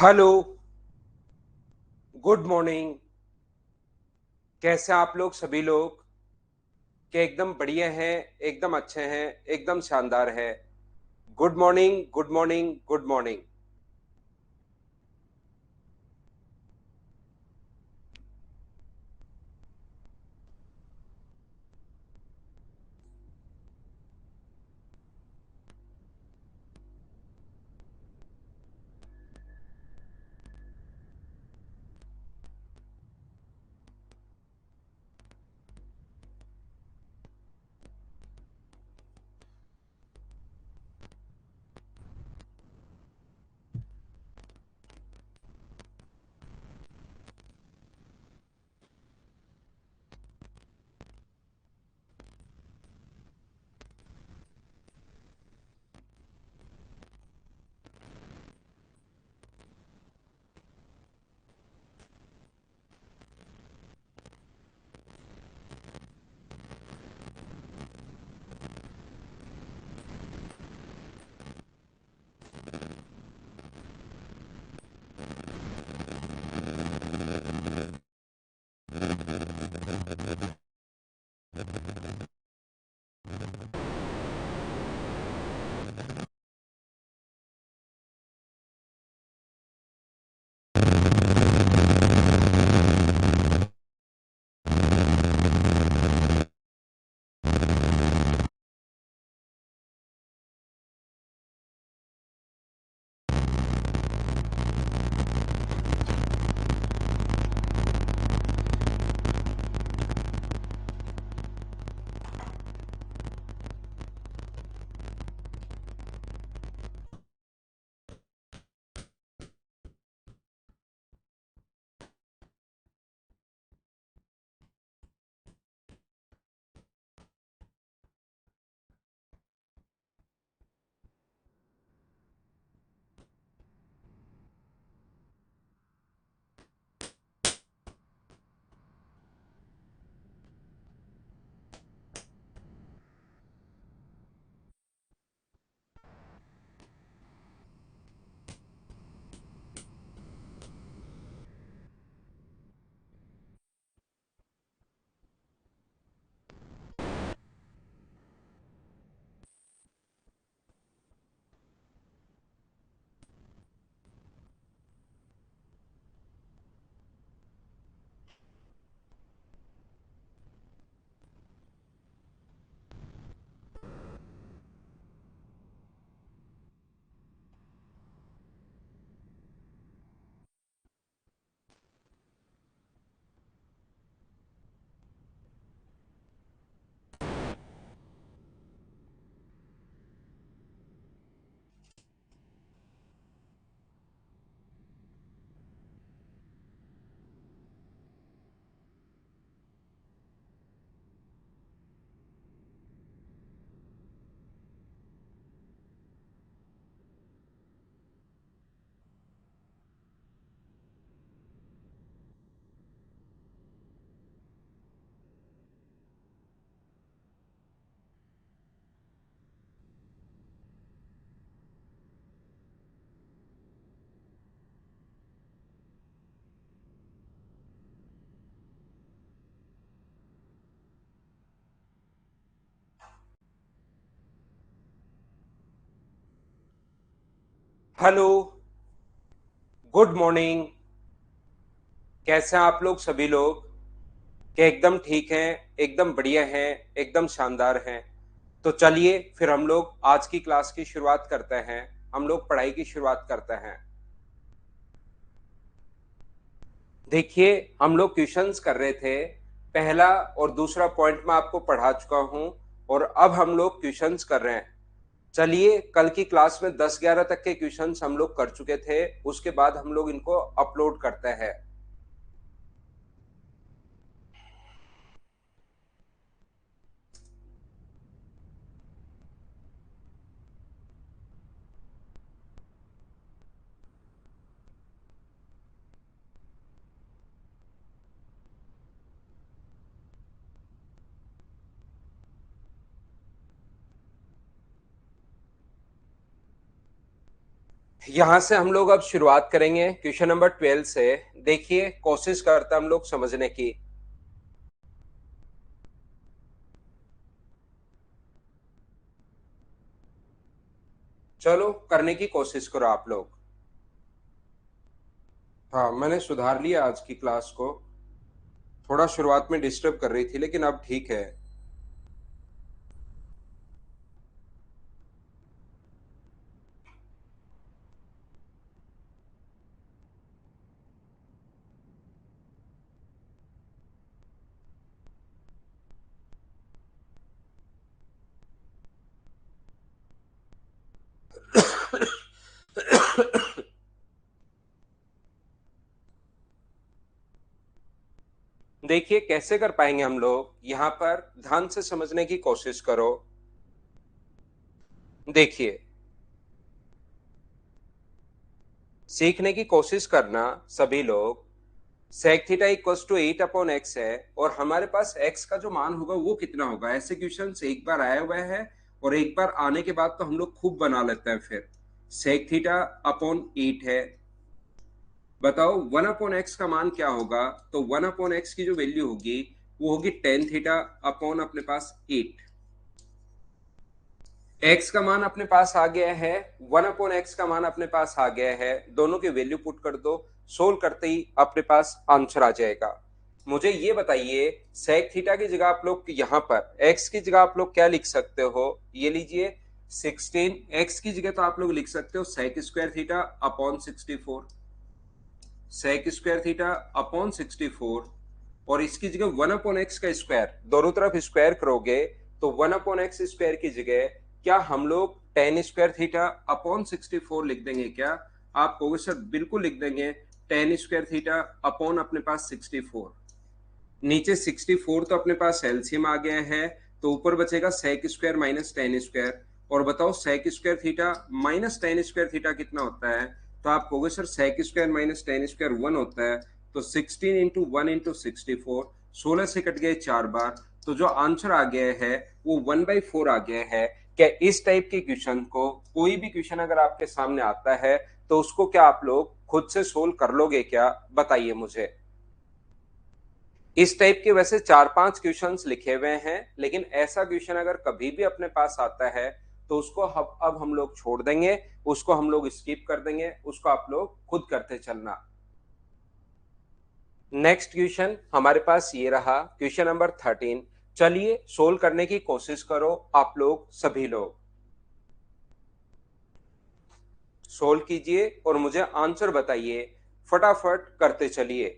Hello. Good morning. कैसे आप लोग सभी लोग? क्या एकदम बढ़िया हैं? एकदम अच्छे हैं? एकदम शानदार है। Good morning, good morning, good morning. Hello. Good morning. कैसे हैं आप लोग सभी लोग? क्या एकदम ठीक हैं? एकदम बढ़िया हैं? एकदम शानदार हैं? तो चलिए फिर हम लोग आज की क्लास की शुरुआत करते हैं। हम लोग पढ़ाई की शुरुआत करते हैं। देखिए, हम लोग क्वेश्चंस कर रहे थे। पहला और दूसरा पॉइंट मैं आपको पढ़ा चुका हूं और अब हम लोग क्वेश्चंस कर रहे हैं। चलिए, कल की क्लास में 10-11 तक के क्वेश्चंस हम लोग कर चुके थे। उसके बाद हम लोग इनको अपलोड करते हैं। यहां से हम लोग अब शुरुआत करेंगे क्वेश्चन नंबर 12 से। देखिए, कोशिश करते हैं हम लोग समझने की। चलो करने की कोशिश करो आप लोग। हाँ, मैंने सुधार लिया आज की क्लास को। थोड़ा शुरुआत में डिस्टर्ब कर रही थी, लेकिन अब ठीक है। देखिए कैसे कर पाएंगे हम लोग, यहां पर ध्यान से समझने की कोशिश करो। देखिए, सीखने की कोशिश करना सभी लोग। sec theta equals to 8/x है, और हमारे पास x का जो मान होगा वो कितना होगा। ऐसे क्वेश्चन एक बार आया हुआ है, और एक बार आने के बाद तो हम लोग खूब बना लेते हैं। फिर sec थीटा अपॉन 8 है, बताओ 1/x का मान क्या होगा। तो 1/x की जो वैल्यू होगी वो होगी tan थीटा अपॉन अपने पास 8। x का मान अपने पास आ गया है, 1/x का मान अपने पास आ गया है। दोनों की वैल्यू पुट कर दो, सोल्व करते ही अपने पास आंसर आ जाएगा। मुझे ये बताइए, sec थीटा की जगह आप लोग यहाँ पर x की जगह आप लोग क्या लिख सकते हो। ये लीजिए 16। x की जगह तो आप लोग लिख सकते हो sec square theta upon 64, sec square theta upon 64। और इसकी जगह 1/x का स्क्वायर, दोनों तरफ स्क्वायर करोगे तो 1/x स्क्वायर की जगह क्या हम लोग tan स्क्वायर थीटा अपॉन 64 लिख देंगे क्या। आप कहोगे सर बिल्कुल लिख देंगे, tan स्क्वायर थीटा अपॉन अपने पास 64। नीचे 64 तो अपने पास एलसीएम आ गया है, तो ऊपर बचेगा sec square minus tan square. और बताओ sec square theta minus tan square theta कितना होता है। तो आप कहोगे sir sec square minus tan square 1 होता है। तो 16 इंटू 1 इंटू 64, 16 से कट गए 4 बार, तो जो आंसर आ गया है वो 1/4 आ गया है। क्या इस टाइप के क्वेश्चन को, कोई भी क्वेश्चन अगर आपके सामने आता है तो उसको क्या आप लोग खुद से सोल्व कर लोगे क्या, बताइए मुझे। इस टाइप के वैसे 4-5 क्वेश्चंस लिखे हुए हैं, लेकिन ऐसा क्वेश्चन अगर कभी भी अपने पास आता है तो उसको अब हम लोग छोड़ देंगे, उसको हम लोग स्किप कर देंगे, उसको आप लोग खुद करते चलना। नेक्स्ट क्वेश्चन हमारे पास ये रहा, क्वेश्चन नंबर 13। चलिए सोल्व करने की कोशिश करो आप लोग सभी लोग। सोल्व कीजिए और मुझे आंसर बताइए, फटाफट करते चलिए।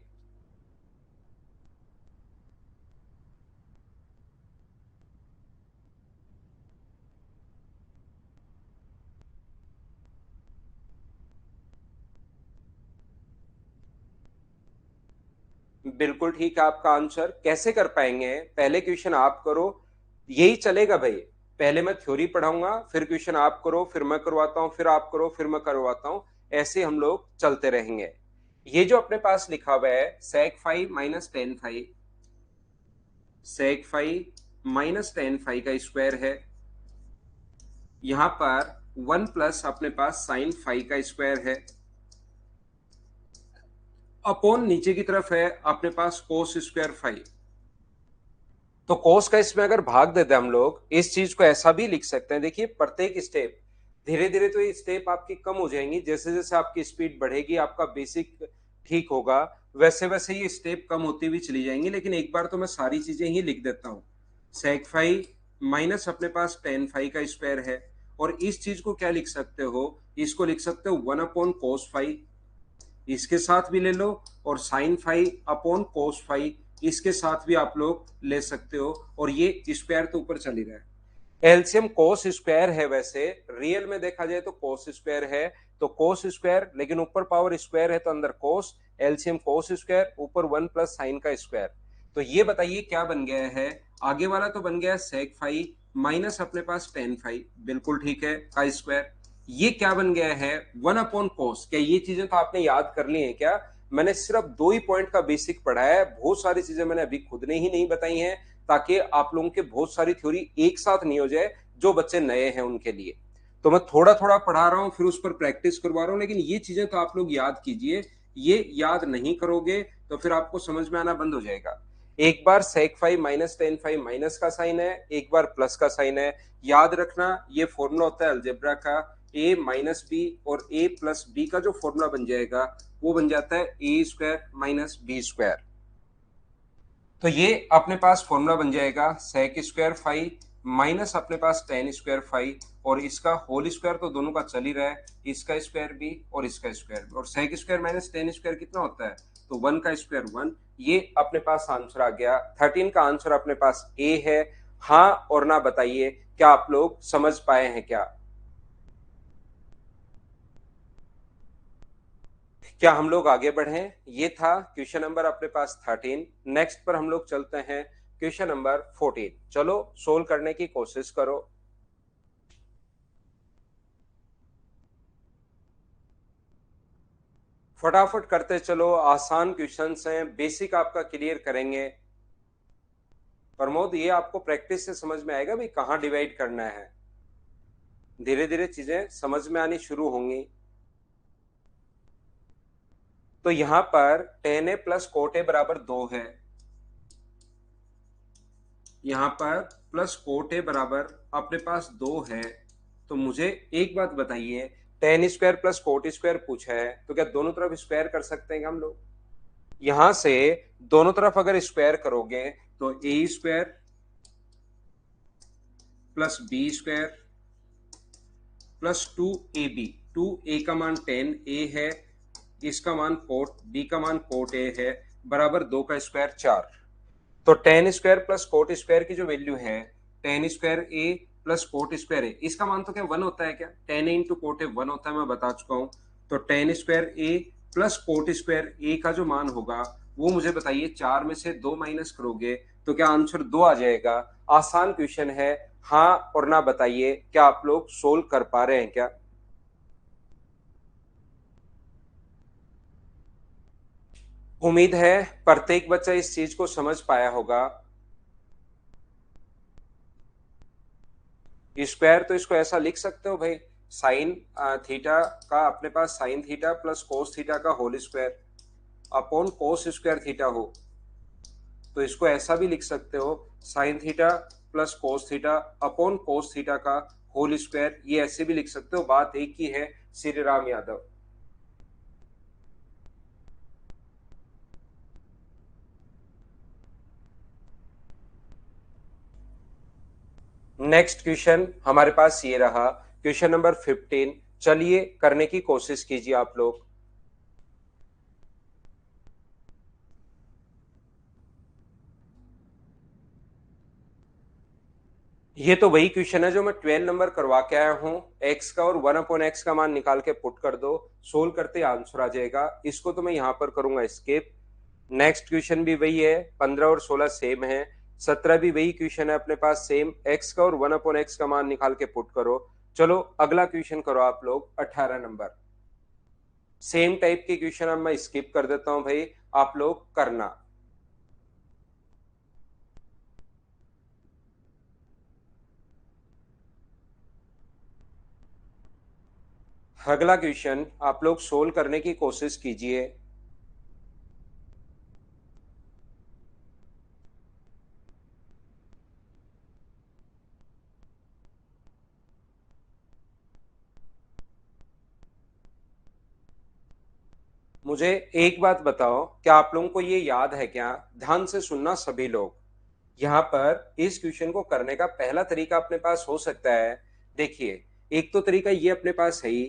बिल्कुल ठीक है आपका आंसर। कैसे कर पाएंगे, पहले क्वेश्चन आप करो, यही चलेगा भाई। पहले मैं थ्योरी पढ़ाऊंगा, फिर क्वेश्चन आप करो, फिर मैं करवाता हूं, फिर आप करो, फिर मैं करवाता हूं। ऐसे हम लोग चलते रहेंगे। ये जो अपने पास लिखा हुआ है sec five minus ten five, sec five minus ten five का स्क्वायर है। यहां पर 1 प्लस अपने पास साइन फाइव का स्क्वायर है, अपॉन नीचे की तरफ है अपने पास कोस स्क्वायर फाइव। तो कोस का इसमें अगर भाग देते हैं हम लोग, इस चीज को ऐसा भी लिख सकते हैं। देखिए प्रत्येक स्टेप, धीरे धीरे तो ये स्टेप आपकी कम हो जाएंगी, जैसे जैसे आपकी स्पीड बढ़ेगी, आपका बेसिक ठीक होगा, वैसे वैसे ये स्टेप कम होती हुई चली जाएंगी। लेकिन एक बार तो मैं सारी चीजें ही लिख देता हूँ। sec फाइव माइनस अपने पास tan फाइव का स्क्वायर है, और इस चीज को क्या लिख सकते हो, इसको लिख सकते हो 1/cos फाइव, इसके साथ भी ले लो, और sin five upon cos five इसके साथ भी आप लोग ले सकते हो। और ये स्क्वायर तो ऊपर चल ही रहा है, एलसीएम कोस स्क्वायर है। वैसे रियल में देखा जाए तो कोस स्क्वायर है, तो कोस स्क्वायर, लेकिन ऊपर पावर स्क्वायर है तो अंदर कोस, एलसीएम कोस स्क्वायर, ऊपर 1 प्लस साइन का स्क्वायर। तो ये बताइए क्या बन गया है। आगे वाला तो बन गया sec फाइव माइनस अपने पास tan फाइव, बिल्कुल ठीक है, का स्क्वायर। ये क्या बन गया है 1/cos। क्या ये चीजें तो आपने याद कर ली हैं क्या। मैंने सिर्फ 2 ही पॉइंट का बेसिक पढ़ा है, बहुत सारी चीजें मैंने अभी खुद ने ही नहीं बताई हैं, ताकि आप लोगों के बहुत सारी थ्योरी एक साथ नहीं हो जाए जो बच्चे नए हैं उनके लिए। तो मैं थोड़ा थोड़ा पढ़ा रहा हूं, फिर उस पर प्रैक्टिस करवा रहा हूं, लेकिन ये चीजें तो आप लोग याद कीजिए। ये याद नहीं करोगे तो फिर आपको समझ में आना बंद हो जाएगा। एक बार sec five minus ten five minus का साइन है, एक बार प्लस का साइन है। याद रखना ये फॉर्मूला होता है अलजेब्रा का, a माइनस बी और a प्लस बी का जो फॉर्मूला बन जाएगा वो बन जाता है A square minus B square. तो ये अपने पास फॉर्मूला बन जाएगा सेक स्क्वायर फाइव माइनस अपने पास टेन स्क्वायर फाइव, और इसका होल स्क्वायर तो दोनों का चल ही रहा है, इसका स्क्वायर भी और इसका स्क्वायर भी, और sec square minus tan square कितना होता है, तो वन का स्क्वायर वन। ये अपने पास आंसर आ गया। 13 का आंसर अपने पास ए है। हाँ और ना बताइए, क्या आप लोग समझ पाए हैं क्या? क्या हम लोग आगे बढ़े? ये था क्वेश्चन नंबर अपने पास 13। नेक्स्ट पर हम लोग चलते हैं क्वेश्चन नंबर 14। चलो सोल्व करने की कोशिश करो। फटाफट करते चलो, आसान क्वेश्चंस हैं, बेसिक आपका क्लियर करेंगे। प्रमोद, ये आपको प्रैक्टिस से समझ में आएगा भाई कहां डिवाइड करना है। धीरे धीरे चीजें समझ में आनी शुरू होंगी। तो यहां पर ten A plus cot A बराबर 2 है, यहां पर प्लस कोट ए बराबर अपने पास 2 है। तो मुझे एक बात बताइए, ten square plus coat square पूछा है, तो क्या दोनों तरफ स्क्वायर कर सकते हैं हम लोग? यहां से दोनों तरफ अगर स्क्वायर करोगे तो A square plus B square plus two A B, two A का मान टेन ए है, इसका मान कोट बी का मान कोट ए है, बराबर 2 का स्क्वायर 4। तो ten square plus coat square की जो वैल्यू है, ten square A plus coat square ए, इसका मान तो क्या वन होता है क्या? Ten A into cot A one होता है, मैं बता चुका हूं। तो ten square A plus coat square ए का जो मान होगा वो मुझे बताइए, 4 में से 2 माइनस करोगे तो क्या आंसर 2 आ जाएगा? आसान क्वेश्चन है। हाँ और ना बताइए, क्या आप लोग सोल्व कर पा रहे हैं क्या? उम्मीद है प्रत्येक बच्चा इस चीज को समझ पाया होगा। स्क्वायर तो इसको ऐसा लिख सकते हो भाई, साइन थीटा का अपने पास sine theta plus cos theta का whole square upon cos square theta हो, तो इसको ऐसा भी लिख सकते हो, sine theta plus cos theta upon cos theta का होल स्क्वायर। ये ऐसे भी लिख सकते हो, बात एक ही है। श्री राम यादव। नेक्स्ट क्वेश्चन हमारे पास ये रहा, क्वेश्चन नंबर 15। चलिए करने की कोशिश कीजिए आप लोग। ये तो वही क्वेश्चन है जो मैं 12 नंबर करवा के आया हूं। एक्स का और 1/x का मान निकाल के पुट कर दो, सोल्व करते आंसर आ जाएगा। इसको तो मैं यहां पर करूंगा स्किप। नेक्स्ट क्वेश्चन भी वही है, 15 और 16 सेम है, 17 भी वही क्वेश्चन है अपने पास सेम। एक्स का और 1/x का मान निकाल के पुट करो। चलो अगला क्वेश्चन करो आप लोग, 18 नंबर। सेम टाइप के क्वेश्चन अब मैं स्किप कर देता हूं भाई, आप लोग करना। अगला क्वेश्चन आप लोग सोल्व करने की कोशिश कीजिए। मुझे एक बात बताओ, क्या आप लोगों को ये याद है क्या? ध्यान से सुनना सभी लोग। यहाँ पर इस क्वेश्चन को करने का पहला तरीका अपने पास हो सकता है। देखिए, एक तो तरीका ये अपने पास है ही,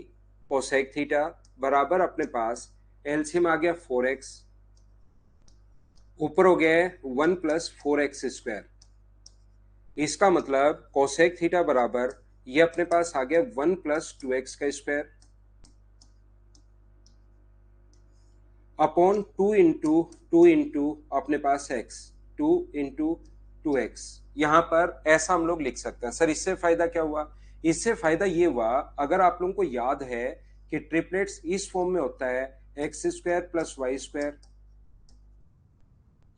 कोसेक थीटा बराबर अपने पास एलसीएम आ गया 4x, ऊपर हो गया है 1 प्लस 4x स्क्वायर। इसका मतलब कोसेक थीटा बराबर ये अपने पास आ गया 1 प्लस 2x का स्क्वायर अपॉन 2 इंटू अपने पास x, 2 इंटू 2x। यहां पर ऐसा हम लोग लिख सकते हैं। सर इससे फायदा क्या हुआ? इससे फायदा ये हुआ, अगर आप लोगों को याद है कि ट्रिपलेट्स इस फॉर्म में होता है, x square plus y square,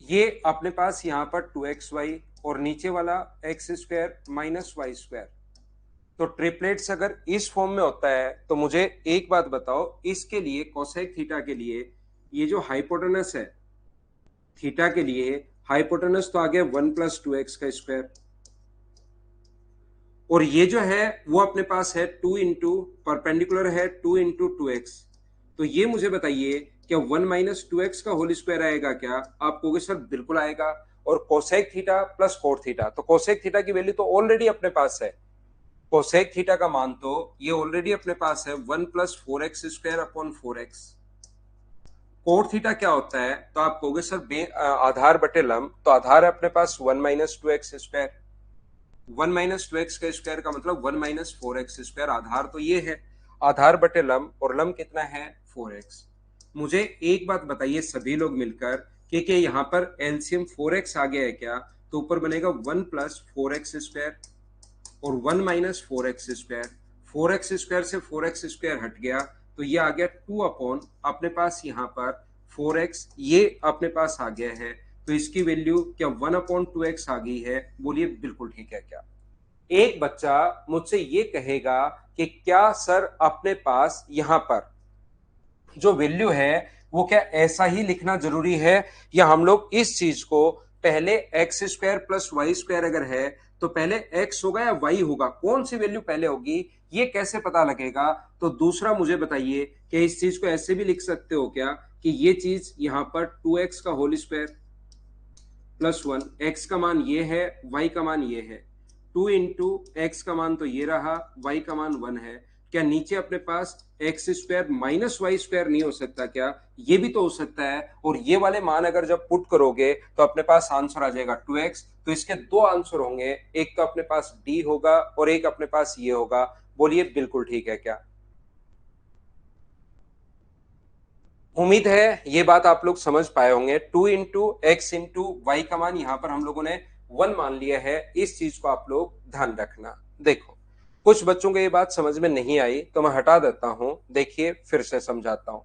ये अपने पास यहां पर 2xy और नीचे वाला x square minus y square. तो ट्रिपलेट्स अगर इस फॉर्म में होता है तो मुझे एक बात बताओ, इसके लिए कोसेक थीटा के लिए ये जो हाइपोटेनस है थीटा के लिए, हाइपोटेनस तो आ गया 1 + 2x का स्क्वायर, और ये जो है वो अपने पास है 2 इंटू परपेंडिकुलर है 2 इंटू 2x। तो ये मुझे बताइए क्या 1 - 2x का होल स्क्वायर आएगा क्या? आप कहोगे सर बिल्कुल आएगा। और cosec theta plus cot theta, तो कोसेक थीटा की वैल्यू तो ऑलरेडी अपने पास है, कोसेक थीटा का मान तो ये ऑलरेडी अपने पास है 1 + 4x² upon 4x। Cot theta क्या होता है? तो आप कहोगे सर आधार बटे लंब, तो आधार है अपने पास 1 - 2x²। 1 - 2x का स्क्वायर का मतलब 1 - 4x²। आधार तो ये है, आधार बटे लंब, और लंब कितना है 4x। मुझे एक बात बताइए सभी लोग मिलकर कि यहाँ पर एलसीएम 4x आ गया है क्या? तो ऊपर बनेगा 1 + 4x² और 1 - 4x²। 4x² से 4x² हट गया तो ये आ गया 2 अपॉन अपने पास यहाँ पर 4x, ये अपने पास आ गया है। तो इसकी वैल्यू क्या 1/2x आ गई है? बोलिए बिल्कुल ठीक है क्या? एक बच्चा मुझसे ये कहेगा कि क्या सर अपने पास यहाँ पर जो वैल्यू है वो क्या ऐसा ही लिखना जरूरी है, या हम लोग इस चीज को पहले x² + y² अगर है तो पहले x होगा या y होगा, कौन सी वैल्यू पहले होगी, ये कैसे पता लगेगा? तो दूसरा मुझे बताइए कि इस चीज को ऐसे भी लिख सकते हो क्या कि ये चीज यहां पर 2x का होल स्क्वायर +1, x का मान ये है, y का मान ये है, 2 इंटू एक्स का मान तो ये रहा, y का मान 1 है। क्या नीचे अपने पास x² - y² नहीं हो सकता क्या? ये भी तो हो सकता है, और ये वाले मान अगर जब पुट करोगे तो अपने पास आंसर आ जाएगा 2x। तो इसके दो आंसर होंगे, एक तो अपने पास d होगा और एक अपने पास ये होगा। बोलिए बिल्कुल ठीक है क्या? उम्मीद है ये बात आप लोग समझ पाए होंगे। 2 इंटू एक्स इंटू वाई का मान यहां पर हम लोगों ने 1 मान लिया है, इस चीज को आप लोग ध्यान रखना। देखो, कुछ बच्चों को ये बात समझ में नहीं आई तो मैं हटा देता हूं, देखिए फिर से समझाता हूं।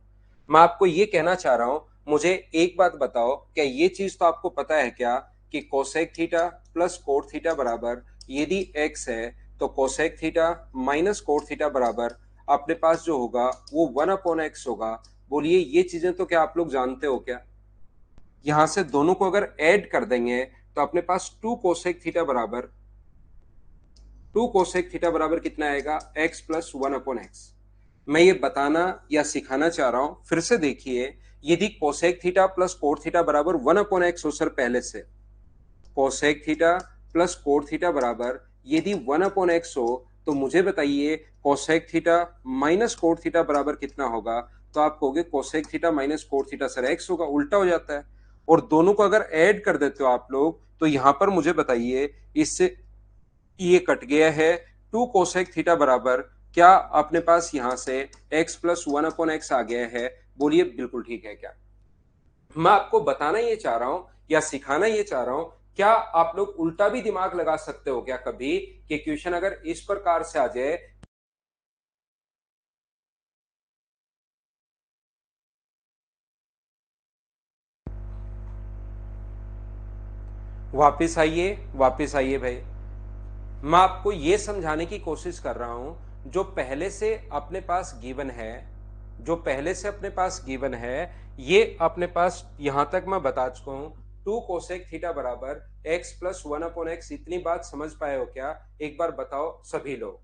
मैं आपको ये कहना चाह रहा हूं, मुझे एक बात बताओ, क्या ये चीज तो आपको पता है क्या कि cosec theta plus cot theta बराबर, यदि एक्स है तो cosec theta minus cot theta बराबर अपने पास जो होगा वो 1/x होगा। बोलिए ये चीजें तो क्या आप लोग जानते हो क्या? यहां से दोनों को अगर ऐड कर देंगे तो अपने पास 2 कोसेक थीटा बराबर कितना आएगा? x + 1/x। मैं ये बताना या सिखाना चाह रहा हूं, फिर से देखिए, यदि cosec theta plus cot theta बराबर 1/x हो सर पहले से, cosec theta plus cot theta बराबर यदि 1/x हो तो मुझे बताइए cosec theta minus cot theta बराबर कितना होगा? तो आप कहोगे cosec theta minus cot theta sir x होगा, उल्टा हो जाता है। और दोनों को अगर ऐड कर देते हो आप लोग तो यहां पर मुझे बताइए, इससे ये कट गया है, 2 कोसेक थीटा बराबर क्या अपने पास यहां से x + 1/x आ गया है? बोलिए बिल्कुल ठीक है क्या? मैं आपको बताना ये चाह रहा हूं या सिखाना ये चाह रहा हूं, क्या आप लोग उल्टा भी दिमाग लगा सकते हो क्या कभी, कि क्वेश्चन अगर इस प्रकार से आ जाए। वापिस आइए, वापिस आइए भाई। मैं आपको ये समझाने की कोशिश कर रहा हूं, जो पहले से अपने पास गिवन है, जो पहले से अपने पास गिवन है, ये अपने पास यहां तक मैं बता चुका हूं। 2 कोसेक थीटा बराबर x + 1/x, इतनी बात समझ पाए हो क्या? एक बार बताओ सभी लोग।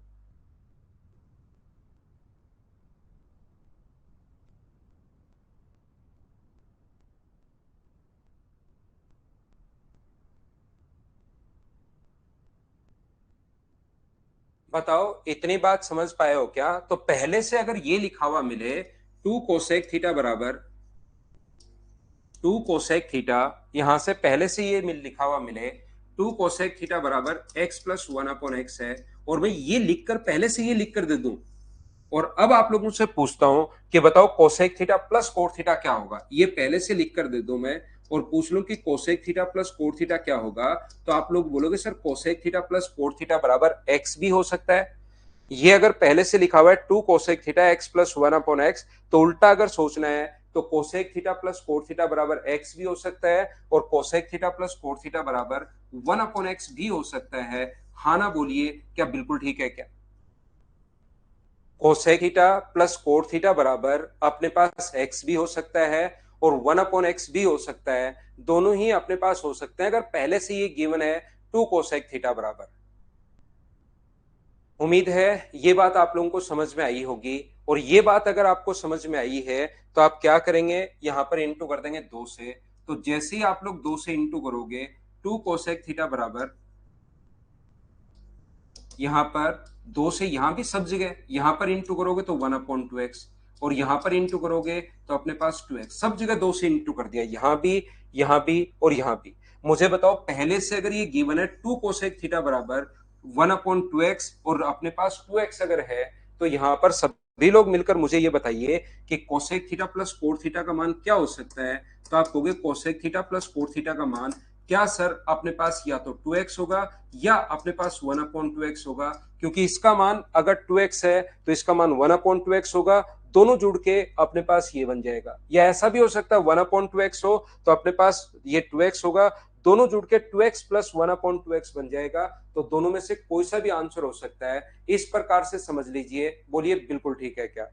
बताओ इतनी बात समझ पाए हो क्या? तो पहले से अगर ये लिखा हुआ मिले 2 कोसेक थीटा बराबर 2 कोसेक थीटा, यहां से पहले से ये लिखा हुआ मिले 2 कोसेक थीटा बराबर x + 1/x है, और मैं ये लिखकर पहले से ये लिखकर दे दूं, और अब आप लोगों से पूछता हूं कि बताओ cosec theta plus cot theta क्या होगा, ये पहले से लिख कर दे दूं मैं, और पूछ लूं कि cosec theta plus cot theta क्या होगा, तो आप लोग बोलोगे sir cosec theta plus cot theta बराबर एक्स भी हो सकता है। ये अगर पहले से लिखा हुआ है 2 कोसेक थीटा x + 1/x, तो उल्टा अगर सोचना है तो cosec theta plus cot theta बराबर x भी हो सकता है, और cosec theta plus cot theta बराबर 1/x भी हो सकता है। हाँ ना बोलिए क्या बिल्कुल ठीक है क्या? Cosec theta plus cot theta बराबर अपने पास एक्स भी हो सकता है और 1/x भी हो सकता है, दोनों ही अपने पास हो सकते हैं अगर पहले से ये गिवन है 2 कोसेक थीटा बराबर। उम्मीद है ये बात आप लोगों को समझ में आई होगी, और ये बात अगर आपको समझ में आई है तो आप क्या करेंगे, यहां पर इंटू कर देंगे 2 से। तो जैसे ही आप लोग 2 से इंटू करोगे 2 कोसेक थीटा बराबर, यहां पर 2 से यहां भी सब जगह यहां पर इंटू करोगे तो 1/2x, और यहां पर इंटू करोगे तो अपने पास 2x, सब जगह 2 से इंटू कर दिया, यहां भी और यहां भी। मुझे बताओ पहले से अगर ये गिवन है 2 कोसेक थीटा बराबर 1/2x और अपने पास 2x अगर है, तो यहां पर सभी लोग मिलकर मुझे ये बताइए कि cosec theta plus cot theta का मान क्या हो सकता है। तो आप कहोगे cosec theta plus cot theta का मान क्या सर, अपने पास या तो 2x होगा या अपने पास 1/2x होगा, क्योंकि इसका मान अगर 2x है तो इसका मान 1/2x होगा, दोनों जुड़ के अपने पास ये बन जाएगा। या ऐसा भी हो सकता है 1/2x हो तो अपने पास ये 2x होगा, दोनों जुड़ के 2x प्लस 1/2x बन जाएगा। तो दोनों में से कोई सा भी आंसर हो सकता है, इस प्रकार से समझ लीजिए। बोलिए बिल्कुल ठीक है क्या?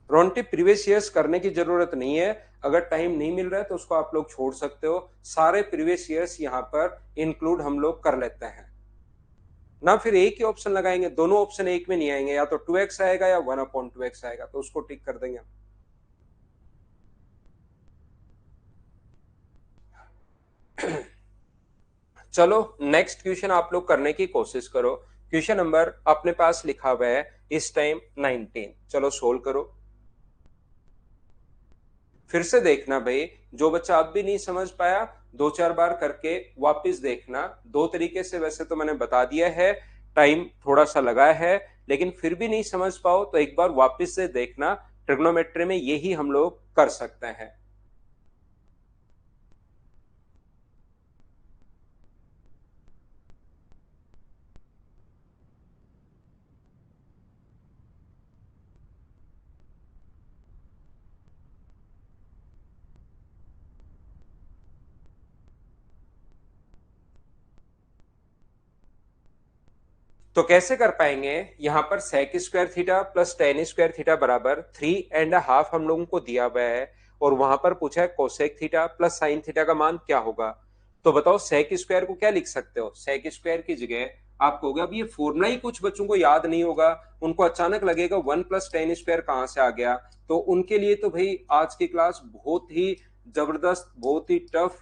रोंटी प्रीवियस ईयर्स करने की जरूरत नहीं है, अगर टाइम नहीं मिल रहा है तो उसको आप लोग छोड़ सकते हो, सारे प्रीवियस ईयर्स यहाँ पर इंक्लूड हम लोग कर लेते हैं ना। फिर एक ही ऑप्शन लगाएंगे, दोनों ऑप्शन एक में नहीं आएंगे, या तो 2x आएगा या 1/2x आएगा, तो उसको टिक कर देंगे। चलो नेक्स्ट क्वेश्चन आप लोग करने की कोशिश करो। क्वेश्चन नंबर अपने पास लिखा हुआ है इस टाइम 19। चलो सोल्व करो। फिर से देखना भाई, जो बच्चा अब भी नहीं समझ पाया 2-4 बार करके वापस देखना। दो तरीके से वैसे तो मैंने बता दिया है, टाइम थोड़ा सा लगा है, लेकिन फिर भी नहीं समझ पाओ तो एक बार वापस से देखना। ट्रिग्नोमेट्री में यही हम लोग कर सकते हैं। तो कैसे कर पाएंगे, यहां पर sec square theta plus tan square theta बराबर 3.5 हम लोगों को दिया हुआ है, और वहां पर पूछा है cosec theta plus sign theta का मान क्या होगा। तो बताओ सेक स्क्वायर को क्या लिख सकते हो, सेक स्क्वायर की जगह आप कहोगे, अब ये फॉर्मूला ही कुछ बच्चों को याद नहीं होगा, उनको अचानक लगेगा 1 + tan² कहां से आ गया। तो उनके लिए तो भाई आज की क्लास बहुत ही जबरदस्त, बहुत ही टफ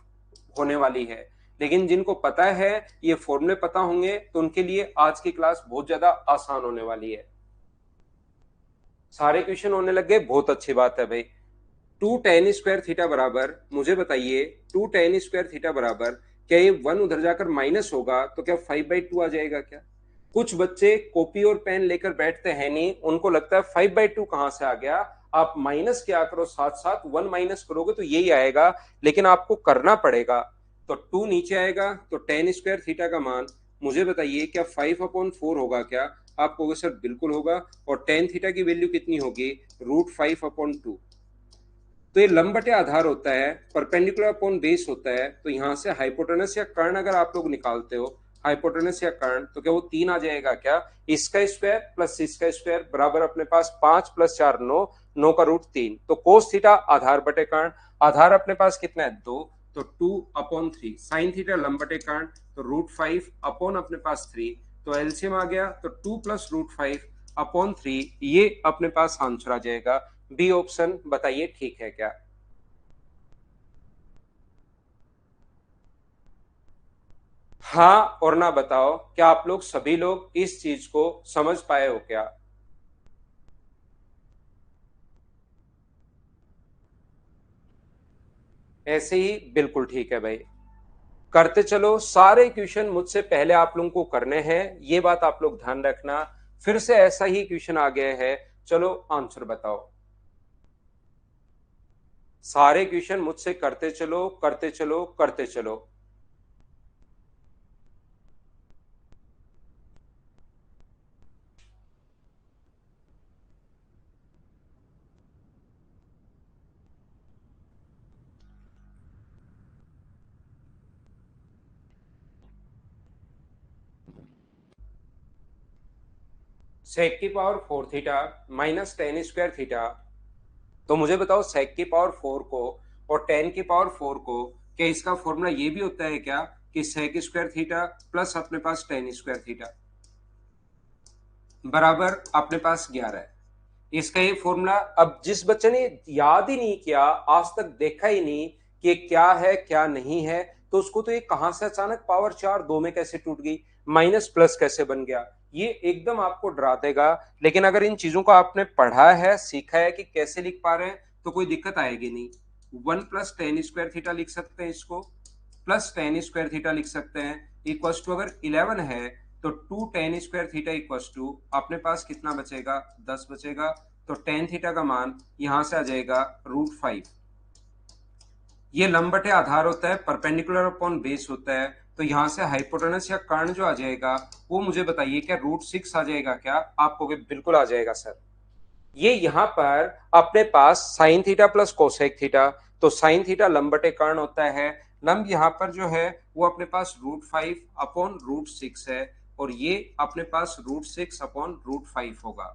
होने वाली है, लेकिन जिनको पता है, ये फॉर्मूले पता होंगे, तो उनके लिए आज की क्लास बहुत ज्यादा आसान होने वाली है। सारे क्वेश्चन होने लग गए, बहुत अच्छी बात है भाई। 2 tan² बराबर, मुझे बताइए 2 tan² बराबर, क्या ये 1 उधर जाकर माइनस होगा तो क्या 5/2 आ जाएगा क्या? कुछ बच्चे कॉपी और पेन लेकर बैठते हैं नहीं, उनको लगता है 5/2 कहां से आ गया। आप माइनस क्या करो, साथ साथ 1 माइनस करोगे तो यही आएगा, लेकिन आपको करना पड़ेगा। तो 2 नीचे आएगा तो tan² का मान मुझे बताइए क्या 5/4 होगा क्या? आप कहोगे सर बिल्कुल होगा, और tan थीटा की वैल्यू कितनी होगी, √5/2। तो ये लंब बटे आधार होता है, परपेंडिकुलर अपॉन बेस होता है, तो यहां से हाइपोटेनस या कर्ण अगर आप लोग निकालते हो, हाइपोटेनस या कर्ण, तो क्या वो 3 आ जाएगा क्या? इसका स्क्वायर प्लस इसका स्क्वायर बराबर अपने पास 5 + 4 9, 9 का √3। तो कोस थीटा आधार बटे कर्ण, आधार अपने पास कितना है 2, तो 2/3। साइन थीटा लंब बटे कर्ण, तो √5 अपॉन अपने पास 3, तो एलसीएम आ गया, तो 2 + √5/3, ये अपने पास आंसर आ जाएगा। बी ऑप्शन बताइए ठीक है क्या? हाँ और ना बताओ, क्या आप लोग सभी लोग इस चीज को समझ पाए हो क्या? ऐसे ही बिल्कुल ठीक है भाई। करते चलो, सारे क्वेश्चन मुझसे पहले आप लोगों को करने हैं, ये बात आप लोग ध्यान रखना। फिर से ऐसा ही क्वेश्चन आ गया है, चलो आंसर बताओ। सारे क्वेश्चन मुझसे करते चलो, करते चलो, करते चलो। सेक की power 4 theta minus tan square theta. तो मुझे बताओ सेक की पावर 4 को और टेन की पावर 4 को, क्या इसका फॉर्मूला ये भी होता है क्या कि सेक स्क्वायर थीटा प्लस अपने पास टेन स्क्वायर थीटा बराबर अपने पास 11 है। इसका ये फॉर्मूला, अब जिस बच्चे ने याद ही नहीं किया, आज तक देखा ही नहीं कि ये क्या है क्या नहीं है, तो उसको तो ये कहां से अचानक पावर 4 दो में कैसे टूट गई, माइनस प्लस कैसे बन गया, ये एकदम आपको डरा देगा। लेकिन अगर इन चीजों को आपने पढ़ा है, सीखा है कि कैसे लिख पा रहे हैं, तो कोई दिक्कत आएगी नहीं। 1 प्लस टेन स्क्वायर थीटा लिख सकते हैं, इसको प्लस टेन स्क्वायर थीटा लिख सकते हैं, इक्वल टू अगर 11 है तो 2 tan square theta equal to अपने पास कितना बचेगा, 10 बचेगा। तो टेन थीटा का मान यहां से आ जाएगा √5। ये लंब बटे आधार होता है, परपेंडिकुलर अपॉन बेस होता है, तो यहां से हाइपोटेनस या कर्ण जो आ जाएगा वो मुझे बताइए, क्या √6 आ जाएगा क्या? आप कहोगे बिल्कुल आ जाएगा सर। ये यहां पर अपने पास sine theta plus cosec theta, तो साइन थीटा लंब बटे कर्ण होता है, लंब यहां पर जो है वो अपने पास √5 अपॉन √6 है, और ये अपने पास √6 अपॉन √5 होगा।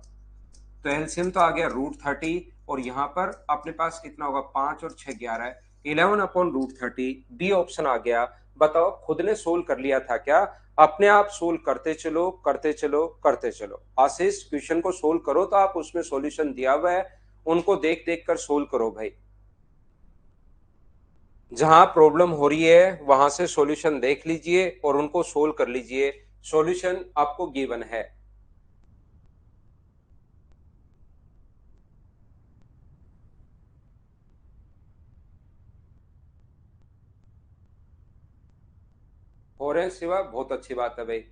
तो एलसीएम तो आ गया √30, और यहां पर अपने पास कितना होगा, 5 और 6 11, 11 अपॉन √30, बी ऑप्शन आ गया। बताओ खुद ने सोल्व कर लिया था क्या? अपने आप सोल्व करते चलो करते चलो करते चलो। आशीष क्वेश्चन को सोल्व करो, तो आप उसमें सॉल्यूशन दिया हुआ है, उनको देख देख कर सोल्व करो भाई। जहां प्रॉब्लम हो रही है वहां से सॉल्यूशन देख लीजिए और उनको सोल्व कर लीजिए, सॉल्यूशन आपको गिवन है। हो रहे हैं शिवा, बहुत अच्छी बात है भाई।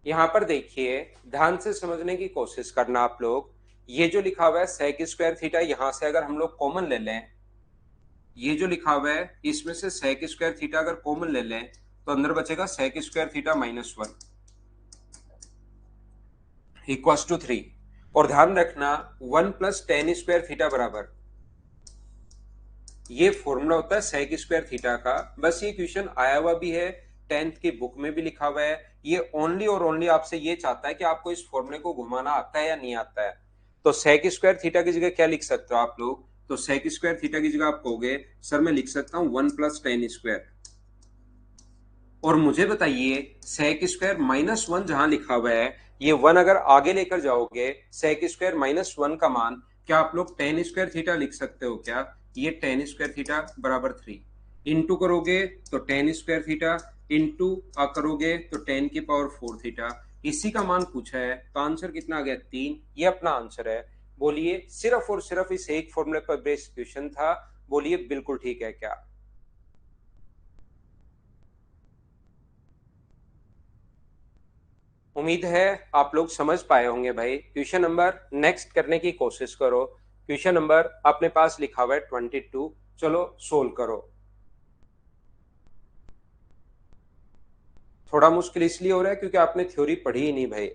यहाँ पर देखिए, ध्यान से समझने की कोशिश करना आप लोग। ये जो लिखा हुआ है सेक स्क्वायर थीटा, यहां से अगर हम लोग कॉमन ले लें, ये जो लिखा हुआ है इसमें से सेक स्क्वायर थीटा अगर कॉमन ले लें, तो अंदर बचेगा sec square theta -1 equal to 3। और ध्यान रखना 1 प्लस टेन स्क्वायर थीटा बराबर, ये फॉर्मूला होता है सेक स्क्वायर थीटा का। बस ये क्वेश्चन आया हुआ भी है, 10th की बुक में भी लिखा हुआ है। ये ओनली और ओनली आपसे ये चाहता है कि आपको इस फॉर्मूले को घुमाना आता है या नहीं आता है। तो सेक स्क्वायर थीटा की जगह क्या लिख सकते हो आप लोग? तो सेक स्क्वायर थीटा की जगह आप कहोगे सर मैं लिख सकता हूं 1 प्लस टेन स्क्वायर। और मुझे बताइए सेक स्क्वायर -1 जहां लिखा हुआ है, ये 1 अगर आगे लेकर जाओगे, सेक स्क्वायर -1 का मान, क्या आप लोग टेन स्क्वायर थीटा लिख सकते हो क्या? ये टेन स्क्वायर थीटा बराबर 3, इंटू करोगे तो टेन स्क्वायर थीटा, इंटू करोगे तो 10 की पावर 4 थीटा। इसी का मान पूछा है, तो आंसर कितना आ गया, 3। ये अपना आंसर है। बोलिए सिर्फ और सिर्फ इस एक फॉर्मूले पर बेस्ड क्वेश्चन था, बोलिए बिल्कुल ठीक है क्या? उम्मीद है आप लोग समझ पाए होंगे भाई। क्वेश्चन नंबर नेक्स्ट करने की कोशिश करो। क्वेश्चन नंबर अपने पास लिखा हुआ है 22, चलो सोल्व करो। थोड़ा मुश्किल इसलिए हो रहा है क्योंकि आपने थ्योरी पढ़ी ही नहीं भाई।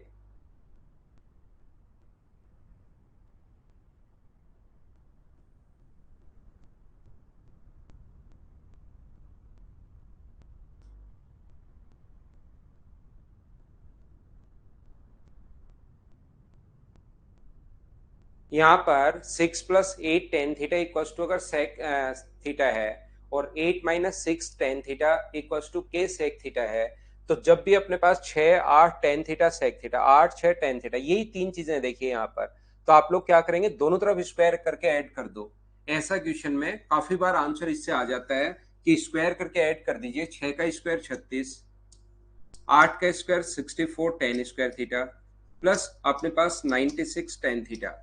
यहाँ पर 6 plus 8 tan theta equal to, अगर सेक थीटा है, और 8 minus 6 tan theta equal to के सेक थीटा है, तो जब भी अपने पास 6 8 tan theta sec theta, 8 6 tan theta, यही तीन चीजें देखिए यहाँ पर, तो आप लोग क्या करेंगे, दोनों तरफ स्क्वायर करके ऐड कर दो। ऐसा क्वेश्चन में काफी बार आंसर इससे आ जाता है कि स्क्वायर करके ऐड कर दीजिए। 6 का स्क्वायर 36, 8 का square 64 ten square theta, plus अपने पास 96 टेन थीटा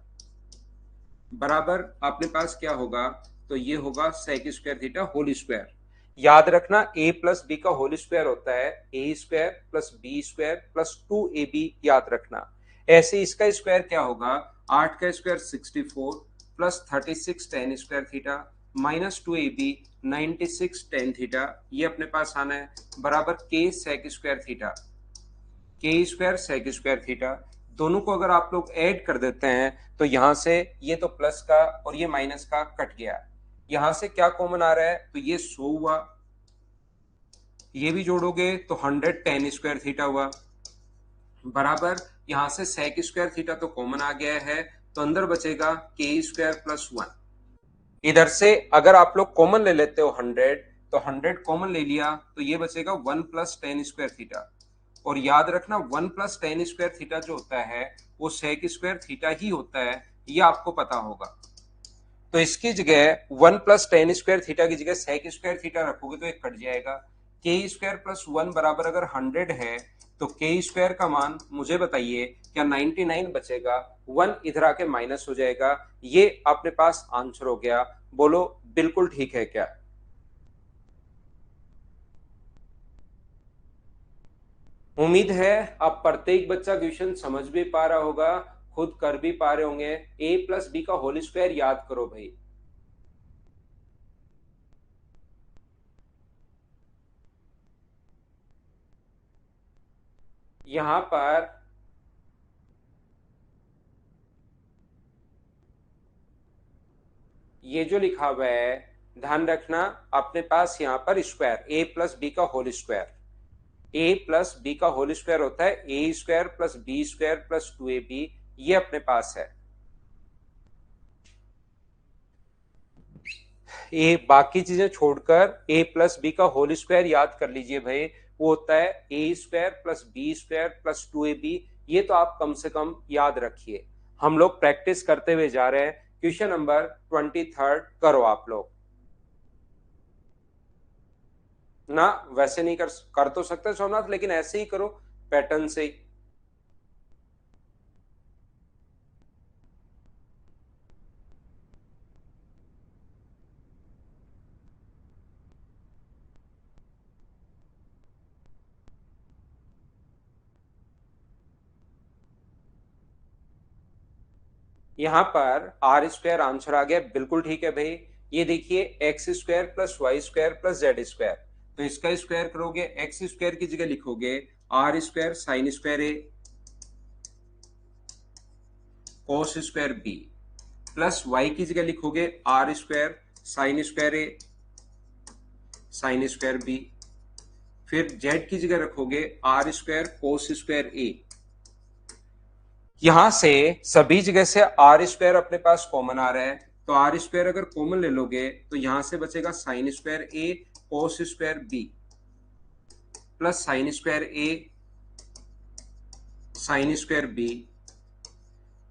बराबर अपने पास क्या होगा, तो ये होगा sec square theta whole square. याद रखना a प्लस बी का होल स्क्वायर होता है A square plus B square plus 2ab, याद रखना। ऐसे इसका स्क्वायर क्या होगा, 8 का square 64 plus 36 tan square theta minus 2ab 96 tan theta, ये अपने पास आना है बराबर k sec square theta, k square sec square theta. दोनों को अगर आप लोग ऐड कर देते हैं तो यहां से ये तो प्लस का और ये माइनस का कट गया, यहां से क्या कॉमन आ रहा है तो ये 100 हुआ, ये भी जोड़ोगे तो 100 टेन स्क्वायर थीटा हुआ बराबर यहां से सेक स्क्वायर थीटा तो कॉमन आ गया है, तो अंदर बचेगा k स्क्वायर प्लस 1। इधर से अगर आप लोग कॉमन ले लेते हो 100, तो 100 कॉमन ले लिया तो ये बचेगा 1 प्लस टेन स्क्वायर थीटा, और याद रखना 1 प्लस टेन स्क्वायर थीटा जो होता है वो सेक स्क्वायर थीटा ही होता है, ये आपको पता होगा। तो इसकी जगह 1 प्लस टेन स्क्वायर थीटा की जगह सेक स्क्वायर थीटा रखोगे तो एक कट जाएगा, के स्क्वायर प्लस 1 बराबर अगर 100 है तो के स्क्वायर का मान मुझे बताइए क्या 99 बचेगा, 1 इधर आके माइनस हो जाएगा, ये अपने पास आंसर हो गया। बोलो बिल्कुल ठीक है क्या? उम्मीद है अब प्रत्येक बच्चा क्वेश्चन समझ भी पा रहा होगा, खुद कर भी पा रहे होंगे। ए प्लस बी का होल स्क्वायर याद करो भाई। यहां पर ये जो लिखा हुआ है ध्यान रखना, अपने पास यहां पर स्क्वायर ए प्लस बी का whole square, A plus B का होल स्क्वायर होता है A square plus B square plus 2ab, ये अपने पास है। ए बाकी चीजें छोड़कर ए प्लस बी का होल स्क्वायर याद कर लीजिए भाई, वो होता है A square plus B square plus 2ab, ये तो आप कम से कम याद रखिए। हम लोग प्रैक्टिस करते हुए जा रहे हैं। क्वेश्चन नंबर 23 करो आप लोग ना, वैसे नहीं कर तो सकते सोमनाथ, लेकिन ऐसे ही करो पैटर्न से ही। यहां पर आर स्क्वायर आंसर आ गया, बिल्कुल ठीक है भाई। ये देखिए x square plus y square plus z square, तो इसका स्क्वायर करोगे एक्स स्क्वायर की जगह लिखोगे r square sin square A cos square B, plus y की जगह लिखोगे r square sin square A sign square B, फिर जेड की जगह रखोगे r square cos square A. यहां से सभी जगह से आर स्क्वायर अपने पास कॉमन आ रहा है, तो आर स्क्वायर अगर कॉमन ले लोगे तो यहां से बचेगा sine square A cos square B plus sign square A sign square B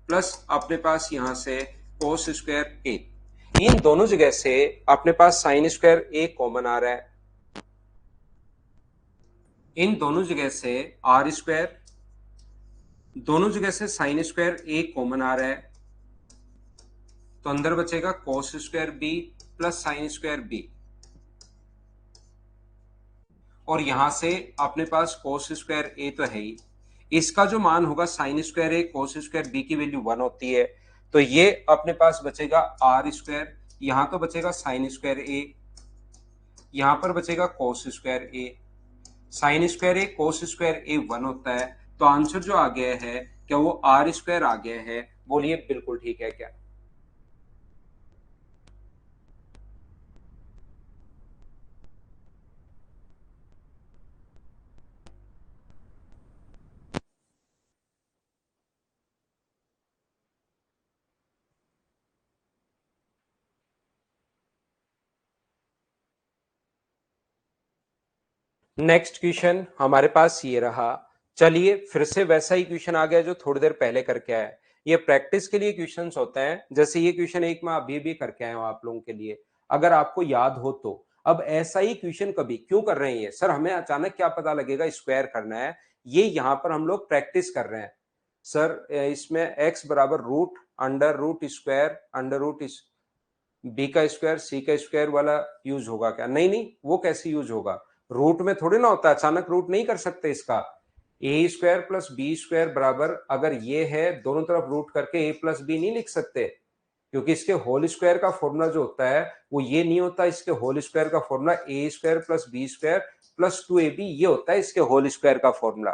plus अपने पास यहां से कोस स्क्वायर ए। इन दोनों जगह से अपने पास साइन स्क्वायर ए कॉमन आ रहा है, इन दोनों जगह से आर स्क्वायर, दोनों जगह से साइन स्क्वायर ए कॉमन आ रहा है, तो अंदर बचेगा cos square B plus sign square B, और यहां से अपने पास कोस स्क्वायर ए तो है ही, इसका जो मान होगा sign square A cos square B की वैल्यू 1 होती है, तो ये अपने पास बचेगा आर स्क्वायर, यहां तो बचेगा साइन स्क्वायर ए, यहां पर बचेगा cos square A, sign square A cos square ए 1 होता है, तो आंसर जो आ गया है क्या वो आर स्क्वायर आ गया है? बोलिए बिल्कुल ठीक है क्या? नेक्स्ट क्वेश्चन हमारे पास ये रहा। चलिए फिर से वैसा ही क्वेश्चन आ गया जो थोड़ी देर पहले करके आया। ये प्रैक्टिस के लिए क्वेश्चंस होते हैं, जैसे ये क्वेश्चन एक मैं अभी भी करके आया हूं आप लोगों के लिए, अगर आपको याद हो तो। अब ऐसा ही क्वेश्चन कभी क्यों कर रहे हैं ये सर, हमें अचानक क्या पता लगेगा स्क्वायर करना है, ये यहाँ पर हम लोग प्रैक्टिस कर रहे हैं सर। इसमें एक्स बराबर root under root square under root B का स्क्वायर सी का स्क्वायर वाला यूज होगा क्या? नहीं नहीं, वो कैसे यूज होगा, रूट में थोड़ी ना होता है, अचानक रूट नहीं कर सकते इसका। ए स्क्वायर प्लस बी स्क्वायर बराबर अगर ये है, दोनों तरफ रूट करके ए प्लस बी नहीं लिख सकते, क्योंकि इसके होल स्क्वायर का फॉर्मूला जो होता है वो ये नहीं होता, इसके होल स्क्वायर का formula A square plus B square plus 2ab, ये होता है इसके होल स्क्वायर का फॉर्मूला।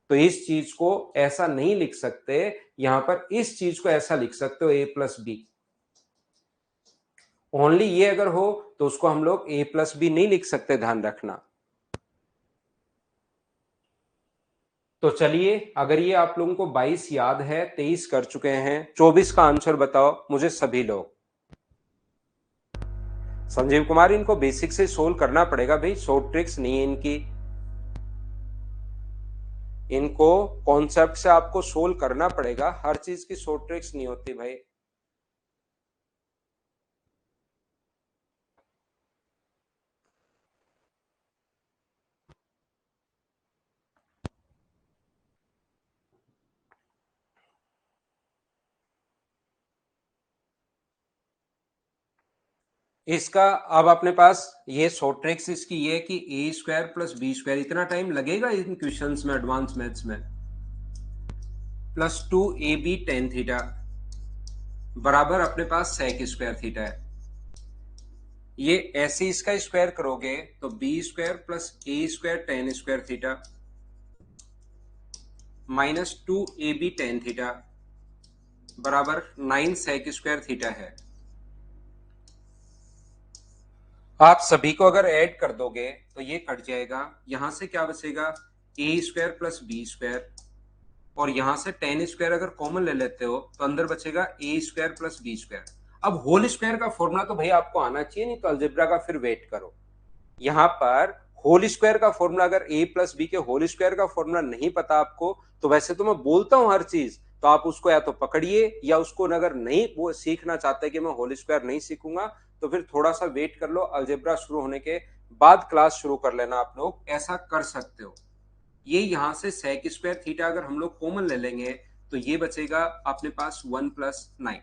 तो इस चीज को ऐसा नहीं लिख सकते, यहां पर इस चीज को ऐसा लिख सकते हो a प्लस बी। ओनली ये अगर हो तो उसको हम लोग a प्लस बी नहीं लिख सकते, ध्यान रखना। तो चलिए, अगर ये आप लोगों को 22 याद है, 23 कर चुके हैं, 24 का आंसर बताओ मुझे सभी लोग। संजीव कुमार, इनको बेसिक से सोल्व करना पड़ेगा भाई, शॉर्ट ट्रिक्स नहीं है इनकी, इनको कॉन्सेप्ट से आपको सोल्व करना पड़ेगा, हर चीज की शॉर्ट ट्रिक्स नहीं होती भाई। इसका अब अपने पास ये शॉर्ट ट्रिक्स इसकी ये कि ए स्क्वायर प्लस बी स्क्वायर, इतना टाइम लगेगा इन क्वेश्चंस में, एडवांस मैथ्स में, प्लस 2ab टेन थीटा बराबर अपने पास सेक स्क्वायर थीटा है। ये ऐसे इसका स्क्वायर करोगे तो B square plus A square tan square theta minus 2ab tan theta बराबर 9 सेक स्क्वायर थीटा है। आप सभी को अगर ऐड कर दोगे तो ये कट जाएगा, यहां से क्या बचेगा ए स्क्वायर प्लस बी स्क्वायर, और यहां से टेन स्क्वायर अगर कॉमन ले लेते हो तो अंदर बचेगा ए स्क्वायर प्लस बी स्क्वायर। अब होल स्क्वायर का फॉर्मूला तो भाई आपको आना चाहिए, नहीं तो अलजेब्रा का फिर वेट करो। यहां पर होल स्क्वायर का फॉर्मूला, अगर ए प्लस बी के होल स्क्वायर का फॉर्मूला नहीं पता आपको, तो वैसे तो मैं बोलता हूं हर चीज, तो आप उसको या तो पकड़िए, या उसको अगर नहीं वो सीखना चाहते कि मैं होल स्क्वायर नहीं सीखूंगा, तो फिर थोड़ा सा वेट कर लो, अलजेब्रा शुरू होने के बाद क्लास शुरू कर लेना, आप लोग ऐसा कर सकते हो। ये यहां से सेक स्क्वायर थीटा अगर हम लोग कॉमन ले लेंगे तो ये बचेगा अपने पास 1 + 9।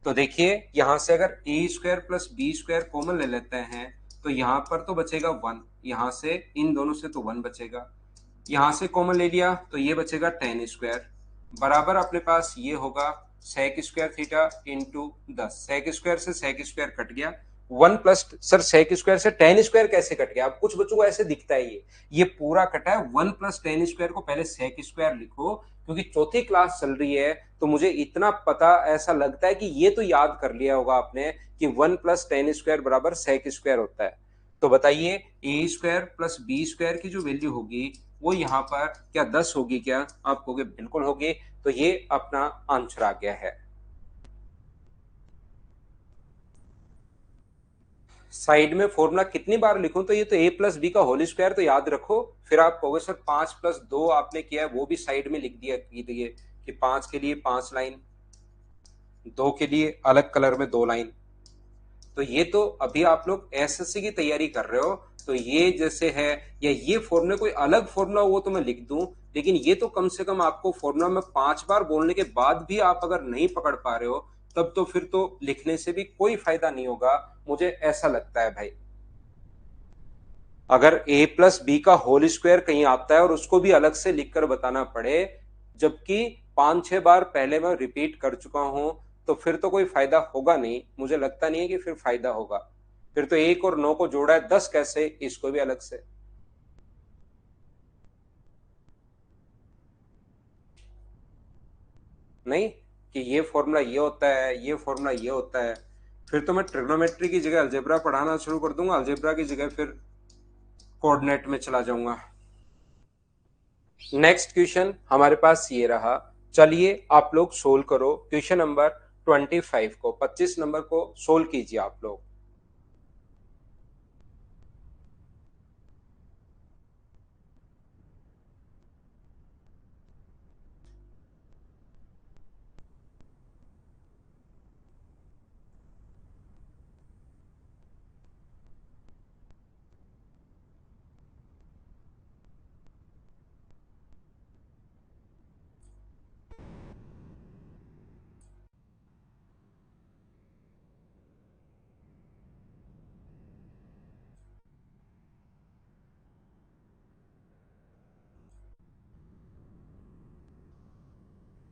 तो देखिए यहां से अगर A square plus B square common ले लेते हैं तो यहां पर तो बचेगा 1, यहां से इन दोनों से तो 1 बचेगा, यहां से कॉमन ले लिया तो ये बचेगा टेन स्क्वायर बराबर अपने पास ये होगा sec square theta into 10। Sec square से सेक स्क्वायर कट गया, 1 प्लस सर सेक स्क्वायर से टेन स्क्वायर कैसे कट गया? अब कुछ बच्चों को ऐसे दिखता है ये पूरा कटा है। 1 + 10 स्क्वायर को पहले सेक स्क्वायर लिखो, क्योंकि चौथी क्लास चल रही है तो मुझे इतना पता ऐसा लगता है कि ये तो याद कर लिया होगा आपने कि 1 + 10 स्क्वायर बराबर सेक स्क्वायर होता है। तो बताइए ए स्क्वायर प्लस बी स्क्वायर की जो वैल्यू होगी वो यहाँ पर क्या 10 होगी? क्या आप कहोगे बिल्कुल होगी। तो ये अपना आंसर आ गया है। साइड में फॉर्मूला कितनी बार लिखूं? तो ये तो ए प्लस बी का होल स्क्वायर तो याद रखो, फिर आप कहोगे सर 5 + 2 आपने किया है वो भी साइड में लिख दिया कीजिए कि 5 के लिए 5 लाइन, 2 के लिए अलग कलर में 2 लाइन। तो ये तो अभी आप लोग एसएससी की तैयारी कर रहे हो, तो ये जैसे है, या ये फॉर्मूला कोई अलग फॉर्मूला वो तो मैं लिख दूं, लेकिन ये तो कम से कम आपको फॉर्मूला में 5 बार बोलने के बाद भी आप अगर नहीं पकड़ पा रहे हो, तब तो फिर तो लिखने से भी कोई फायदा नहीं होगा, मुझे ऐसा लगता है भाई। अगर a प्लस बी का होल स्क्वायर कहीं आता है और उसको भी अलग से लिखकर बताना पड़े, जबकि 5-6 बार पहले मैं रिपीट कर चुका हूं, तो फिर तो कोई फायदा होगा नहीं, मुझे लगता नहीं है कि फिर फायदा होगा। फिर तो 1 और 9 को जोड़ा है 10 कैसे, इसको भी अलग से। नहीं कि ये फॉर्मूला ये होता है, ये फॉर्मूला ये होता है, फिर तो मैं ट्रिग्नोमेट्री की जगह अलजेब्रा पढ़ाना शुरू कर दूंगा, अलजेब्रा की जगह फिर कोऑर्डिनेट में चला जाऊंगा। नेक्स्ट क्वेश्चन हमारे पास ये रहा, चलिए आप लोग सोल्व करो क्वेश्चन नंबर 25 को, 25 नंबर को सोल्व कीजिए आप लोग।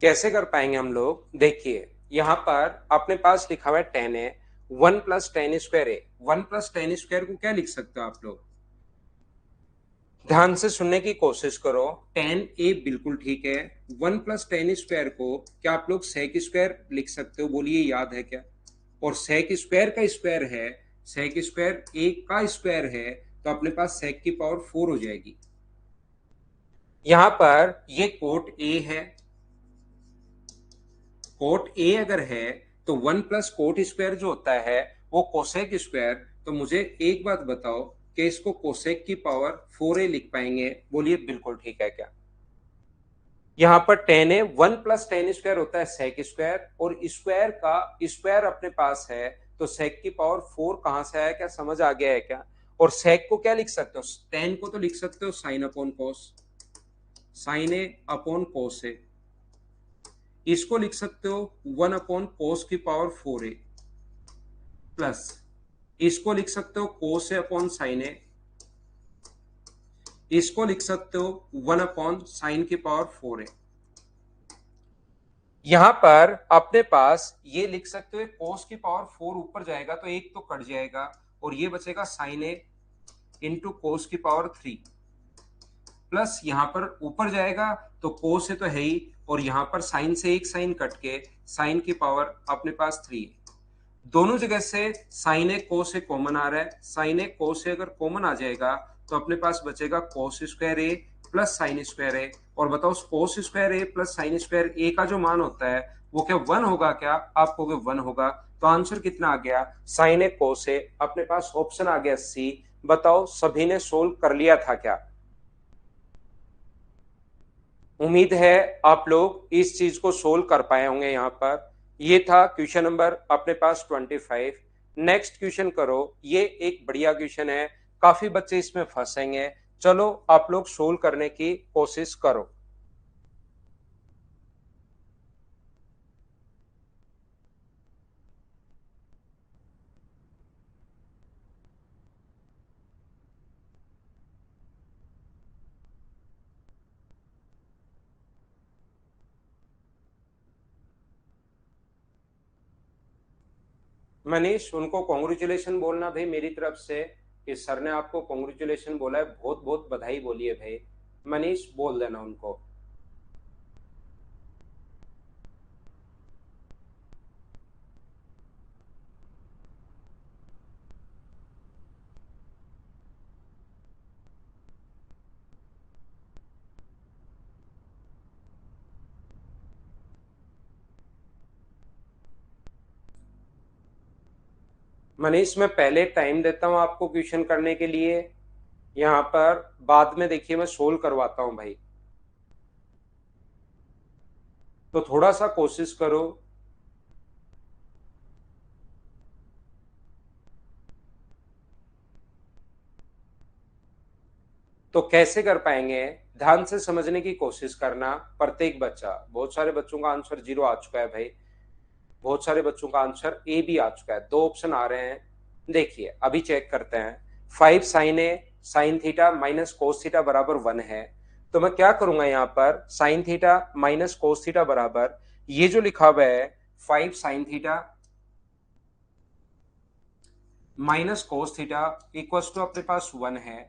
कैसे कर पाएंगे हम लोग? देखिए यहाँ पर अपने पास लिखा हुआ है टेन है, 1 + tan² है। 1 + tan² को क्या लिख सकते हो आप लोग? ध्यान से सुनने की कोशिश करो। tan a बिल्कुल ठीक है। 1 + tan² को क्या आप लोग sec² लिख सकते हो? बोलिए, याद है क्या? और sec² का स्क्वायर है, sec² a का स्क्वायर है, तो अपने पास sec की पावर 4 हो जाएगी। यहां पर ये कोट a है, कोट a अगर है तो 1 + कोट² जो होता है वो कोसेक²। तो मुझे एक बात बताओ कि इसको कोसेक की पावर 4a लिख पाएंगे? बोलिए, बिल्कुल ठीक है क्या? यहां पर tan है, 1 + tan² होता है sec², और स्क्वायर का स्क्वायर अपने पास है, तो sec की पावर 4 कहां से आया? क्या समझ आ गया है क्या? और sec को क्या लिख सकते हो? tan को तो लिख सकते हो sin/cos, sin a/cos a। इसको लिख सकते हो 1/cos की पावर 4a, प्लस इसको लिख सकते हो cos a/sin a, इसको लिख सकते हो 1/sin की पावर 4a। यहां पर अपने पास ये लिख सकते हो cos की पावर 4 ऊपर जाएगा तो एक तो कट जाएगा, और ये बचेगा sin a इंटू cos की पावर 3, प्लस यहां पर ऊपर जाएगा तो cos से तो है ही, और यहां पर sin से एक साइन कट के sin की पावर अपने पास 3 है। दोनों जगह से sin a cos से कॉमन आ रहा है, sin a cos से अगर कॉमन आ जाएगा तो अपने पास बचेगा cos² a plus sin² a। और बताओ cos² a plus sin² a का जो मान होता है वो क्या 1 होगा? क्या आप कहोगे 1 होगा? तो आंसर कितना आ गया? sin a cos a। अपने पास ऑप्शन आ गया सी। बताओ, सभी ने सोल्व कर लिया था क्या? उम्मीद है आप लोग इस चीज को सोल्व कर पाए होंगे। यहाँ पर ये था क्वेश्चन नंबर अपने पास 25। नेक्स्ट क्वेश्चन करो। ये एक बढ़िया क्वेश्चन है, काफी बच्चे इसमें फंसेंगे। चलो आप लोग सोल्व करने की कोशिश करो। मनीष, उनको कॉन्ग्रेचुलेशन बोलना भाई मेरी तरफ से, कि सर ने आपको कॉन्ग्रेचुलेशन बोला है, बहुत बहुत बधाई बोलिए भाई। मनीष, बोल देना उनको। मनीष, मैं पहले टाइम देता हूं आपको क्वेश्चन करने के लिए। यहाँ पर बाद में देखिए मैं सोल्व करवाता हूं भाई, तो थोड़ा सा कोशिश करो। तो कैसे कर पाएंगे? ध्यान से समझने की कोशिश करना। प्रत्येक बच्चा, बहुत सारे बच्चों का आंसर 0 आ चुका है भाई, बहुत सारे बच्चों का आंसर ए भी आ चुका है। दो ऑप्शन आ रहे हैं, देखिए अभी चेक करते हैं। 5 sin a sin theta - cos theta = 1 है। तो मैं क्या करूंगा? यहाँ पर sin थीटा - cos थीटा बराबर, ये जो लिखा हुआ है 5 sin theta -cos theta equals to अपने पास 1 है।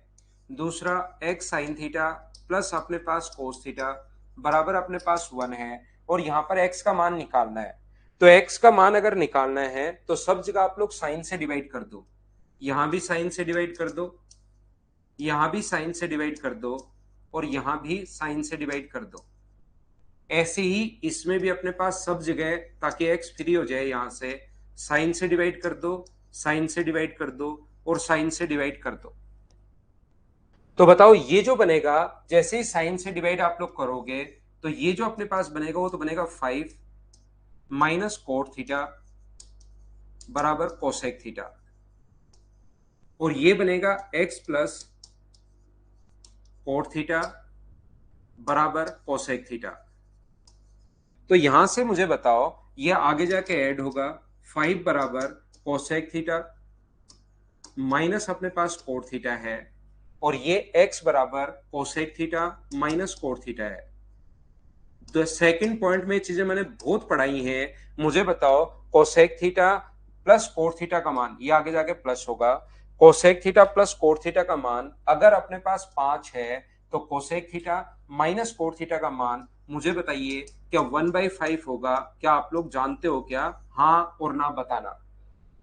दूसरा x sin थीटा प्लस अपने पास cos थीटा बराबर अपने पास 1 है। और यहाँ पर x का मान निकालना है। तो x का मान अगर निकालना है तो सब जगह आप लोग साइन से डिवाइड कर दो। यहां भी साइन से डिवाइड कर दो, यहां भी साइन से डिवाइड कर दो, और यहां भी साइन से डिवाइड कर दो। ऐसे ही इसमें भी अपने पास सब जगह, ताकि x फ्री हो जाए, यहां से साइन से डिवाइड कर दो, साइन से डिवाइड कर दो, और साइन से डिवाइड कर दो। तो बताओ ये जो बनेगा, जैसे ही साइन से डिवाइड आप लोग करोगे तो ये जो अपने पास बनेगा वो तो बनेगा 5 -cot थीटा बराबर कोसेक थीटा, और ये बनेगा x प्लस कोट थीटा बराबर कोसेक थीटा। तो यहां से मुझे बताओ ये आगे जाके ऐड होगा, 5 बराबर कोसेक थीटा माइनस अपने पास कोट थीटा है, और ये x बराबर cosec theta minus cot theta है। तो सेकंड पॉइंट में चीजें मैंने बहुत पढ़ाई हैं। मुझे बताओ cosec theta plus cot theta का मान, ये आगे जाके प्लस होगा। Cosec theta plus cot theta का मान अगर अपने पास 5 है तो cosec theta minus cot theta का मान मुझे बताइए क्या 1/5 होगा? क्या आप लोग जानते हो क्या? हाँ और ना बताना।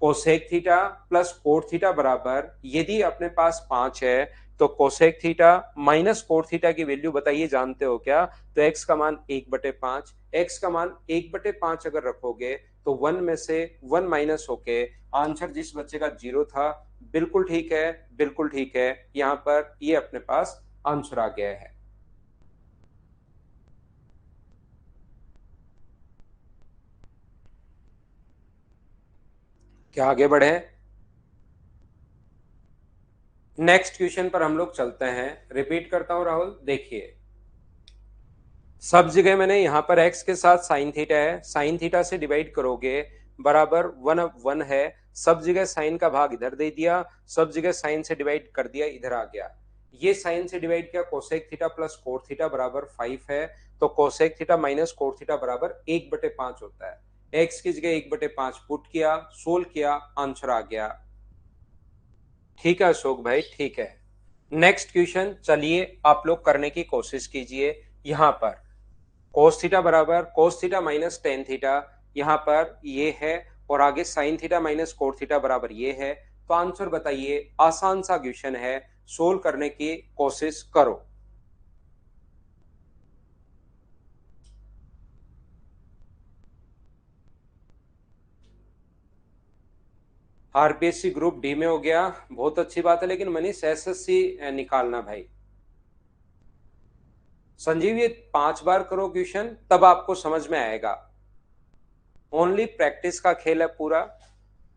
Cosec theta plus cot theta बराबर, यदि अपने पास 5 है तो cosec theta minus cot theta की वैल्यू बताइए, जानते हो क्या? तो x का मान 1/5, x का मान 1/5 अगर रखोगे तो 1 में से 1 माइनस होके आंसर जिस बच्चे का 0 था, बिल्कुल ठीक है, बिल्कुल ठीक है, यहाँ पर ये अपने पास आंसर आ गया है। क्या आगे बढ़े? नेक्स्ट क्वेश्चन पर हम लोग चलते हैं। रिपीट करता हूं राहुल, देखिए सब जगह मैंने यहाँ पर x के साथ साइन थीटा है, साइन थीटा से डिवाइड करोगे बराबर 1/1 है। सब जगह साइन का भाग इधर दे दिया, सब जगह साइन से डिवाइड कर दिया, इधर आ गया। ये साइन से डिवाइड किया, cosec theta plus cot theta बराबर 5 है, तो cosec theta minus cot theta बराबर 1/5 होता है। x की जगह 1/5 पुट किया, सोल्व किया, आंसर आ गया। ठीक है अशोक भाई, ठीक है। नेक्स्ट क्वेश्चन चलिए आप लोग करने की कोशिश कीजिए। यहाँ पर cos थीटा बराबर cos theta minus tan theta, यहाँ पर ये है, और आगे sin theta minus cot theta बराबर ये है। तो आंसर बताइए, आसान सा क्वेश्चन है, सोल्व करने की कोशिश करो। आरपीएससी ग्रुप डी में हो गया, बहुत अच्छी बात है, लेकिन मनीष एसएससी निकालना भाई। संजीव ये 5 बार करो क्वेश्चन, तब आपको समझ में आएगा। ओनली प्रैक्टिस का खेल है पूरा।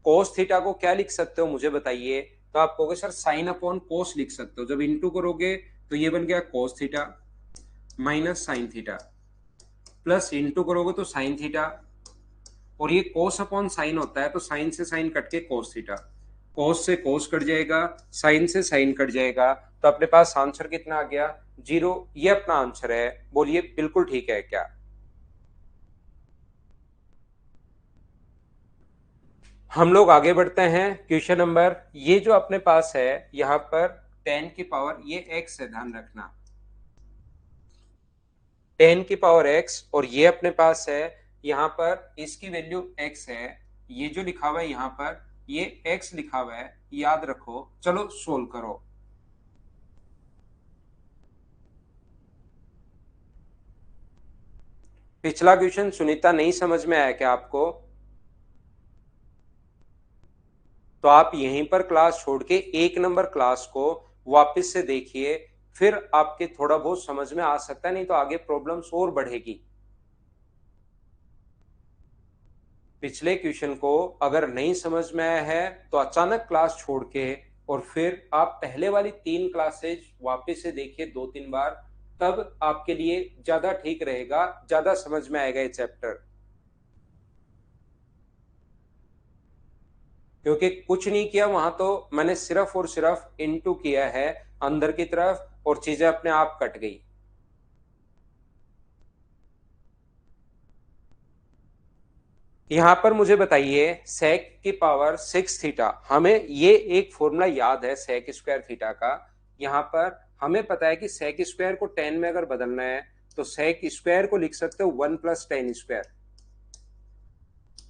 कोस थीटा को क्या लिख सकते हो मुझे बताइए? तो आप कहोगे सर साइन अपॉन कोस लिख सकते हो। जब इंटू करोगे तो ये बन गया cos theta minus sign theta, plus into करोगे तो साइन थीटा, और ये कोस अपॉन साइन होता है तो साइन से साइन कट के कोस थीटा, कोस से कोस कट जाएगा, साइन से साइन कट जाएगा, तो अपने पास आंसर कितना आ गया? 0। ये अपना आंसर है, बोलिए बिल्कुल ठीक है क्या? हम लोग आगे बढ़ते हैं। क्वेश्चन नंबर, ये जो अपने पास है यहाँ पर 10 की पावर ये x है, ध्यान रखना 10 की पावर x, और ये अपने पास है यहाँ पर इसकी वैल्यू x है। ये जो लिखा हुआ है यहाँ पर ये x लिखा हुआ है, याद रखो। चलो सोल्व करो। पिछला क्वेश्चन सुनीता नहीं समझ में आया क्या आपको? तो आप यहीं पर क्लास छोड़ के 1 नंबर क्लास को वापस से देखिए, फिर आपके थोड़ा बहुत समझ में आ सकता है, नहीं तो आगे प्रॉब्लम्स और बढ़ेगी। पिछले क्वेश्चन को अगर नहीं समझ में आया है तो अचानक क्लास छोड़ के और फिर आप पहले वाली 3 क्लासेज वापस से देखिए 2-3 बार, तब आपके लिए ज्यादा ठीक रहेगा, ज्यादा समझ में आएगा ये चैप्टर। क्योंकि कुछ नहीं किया वहां, तो मैंने सिर्फ और सिर्फ इनटू किया है अंदर की तरफ और चीजें अपने आप कट गई। यहां पर मुझे बताइए सेक की पावर 6 थीटा, हमें ये एक फॉर्मूला याद है सेक स्क्वायर थीटा का। यहां पर हमें पता है कि सेक स्क्वायर को 10 में अगर बदलना है तो सेक स्क्वायर को लिख सकते हो 1+10 स्क्वायर।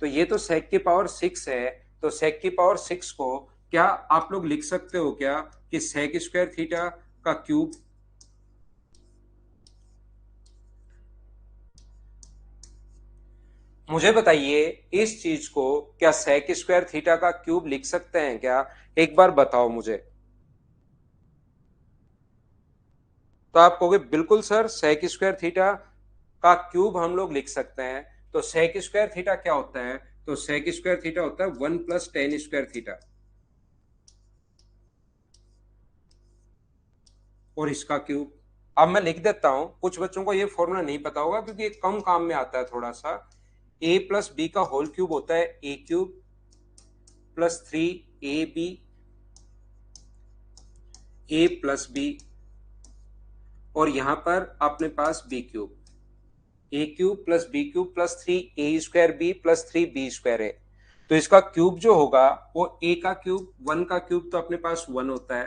तो ये तो सेक की पावर 6 है, तो सेक की पावर 6 को क्या आप लोग लिख सकते हो क्या कि सेक स्क्वायर थीटा का क्यूब? मुझे बताइए इस चीज को क्या सेक स्क्वायर थीटा का क्यूब लिख सकते हैं क्या? एक बार बताओ मुझे। तो आप कहोगे बिल्कुल सर सेक स्क्वायर थीटा का क्यूब हम लोग लिख सकते हैं। तो सेक स्क्वायर थीटा क्या होता है? तो सेक स्क्वायर थीटा होता है 1+10 स्क्वायर थीटा, और इसका क्यूब। अब मैं लिख देता हूं, कुछ बच्चों को ये फॉर्मूला नहीं पता होगा क्योंकि ये कम काम में आता है थोड़ा सा। a+b का होल क्यूब होता है a³ +3ab a+b, और यहां पर अपने पास b³। A cube plus B cube plus 3 a² b plus 3 b²a। तो इसका क्यूब जो होगा वो ए का क्यूब, 1 का क्यूब तो अपने पास 1 होता है,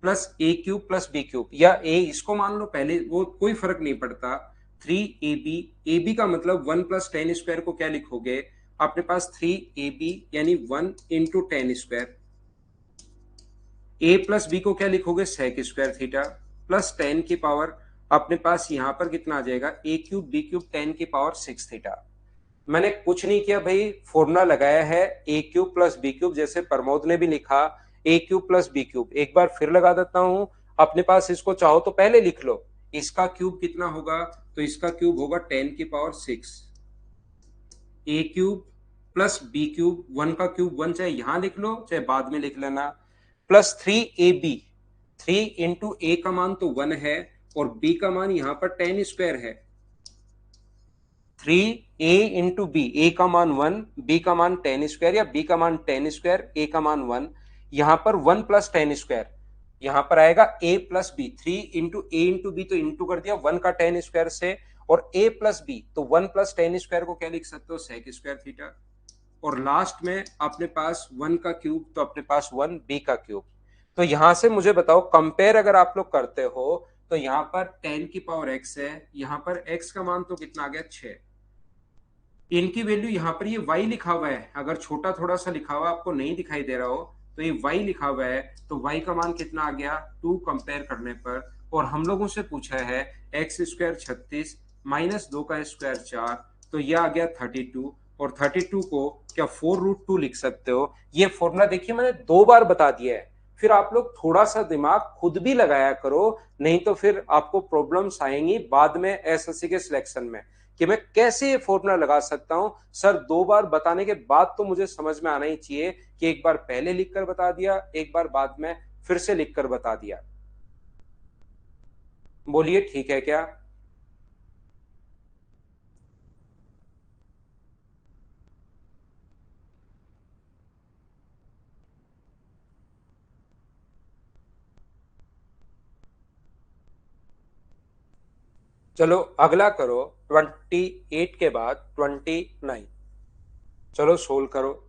प्लस ए क्यूब प्लस बी क्यूब, या ए इसको मान लो पहले, वो कोई फर्क नहीं पड़ता। 3ab, ए बी का मतलब 1 प्लस टेन स्क्वायर को क्या लिखोगे अपने पास 3ab यानी 1 into tan square. A plus B को क्या लिखोगे sec square theta, plus tan की पावर अपने पास यहां पर कितना आ जाएगा A cube B cube tan की पावर 6 थीटा। मैंने कुछ नहीं किया भाई, फॉर्मूला लगाया है A cube plus B cube, जैसे प्रमोद ने भी लिखा A cube plus B cube. एक बार फिर लगा देता हूं, अपने पास इसको चाहो तो पहले लिख लो। इसका क्यूब कितना होगा, तो इसका क्यूब होगा 10 की पावर 6, ए क्यूब प्लस बी क्यूब, 1 का क्यूब 1, चाहे यहां लिख लो चाहे बाद में लिख लेना, प्लस 3ab, 3 इंटू ए का मान तो 1 है और बी का मान यहां पर 10 स्क्वायर है। 3a इंटू बी, ए का मान 1, बी का मान 10 स्क्वायर, या बी का मान 10 स्क्वायर, ए का मान 1। यहां पर 1 प्लस 10 स्क्वायर, यहां पर आएगा ए प्लस बी, 3 इंटू बी तो इंटू कर दिया 1 का 10 स्क्वायर से, और ए प्लस बी तो 1 प्लस 10 स्क्वायर को क्या लिख सकते हो सेक स्क्वायर थीटा, और लास्ट में अपने पास 1 का क्यूब तो अपने पास 1 बी का क्यूब। तो यहां से मुझे बताओ, कंपेयर अगर आप लोग करते हो तो यहां पर 10 की पावर x है, यहां पर x का मान तो कितना आ गया 6, इनकी वैल्यू यहां पर ये y लिखा हुआ है, अगर छोटा थोड़ा सा लिखा हुआ आपको नहीं दिखाई दे रहा हो तो ये y लिखा हुआ है, तो y का मान कितना आ गया 2 कंपेयर करने पर। और हम लोगों से पूछा है एक्स स्क्वायर 36 माइनस 2 का स्क्वायर 4, तो यह आ गया 32, और 32 को क्या 4√2 लिख सकते हो। ये फॉर्मूला देखिए मैंने 2 बार बता दिया है, फिर आप लोग थोड़ा सा दिमाग खुद भी लगाया करो, नहीं तो फिर आपको प्रॉब्लम्स आएंगी बाद में एसएससी के सिलेक्शन में कि मैं कैसे ये फॉर्मूला लगा सकता हूं। सर 2 बार बताने के बाद तो मुझे समझ में आना ही चाहिए कि एक बार पहले लिखकर बता दिया, एक बार बाद में फिर से लिखकर बता दिया। बोलिए ठीक है क्या। चलो अगला करो, 28 के बाद 29। चलो सोल्व करो।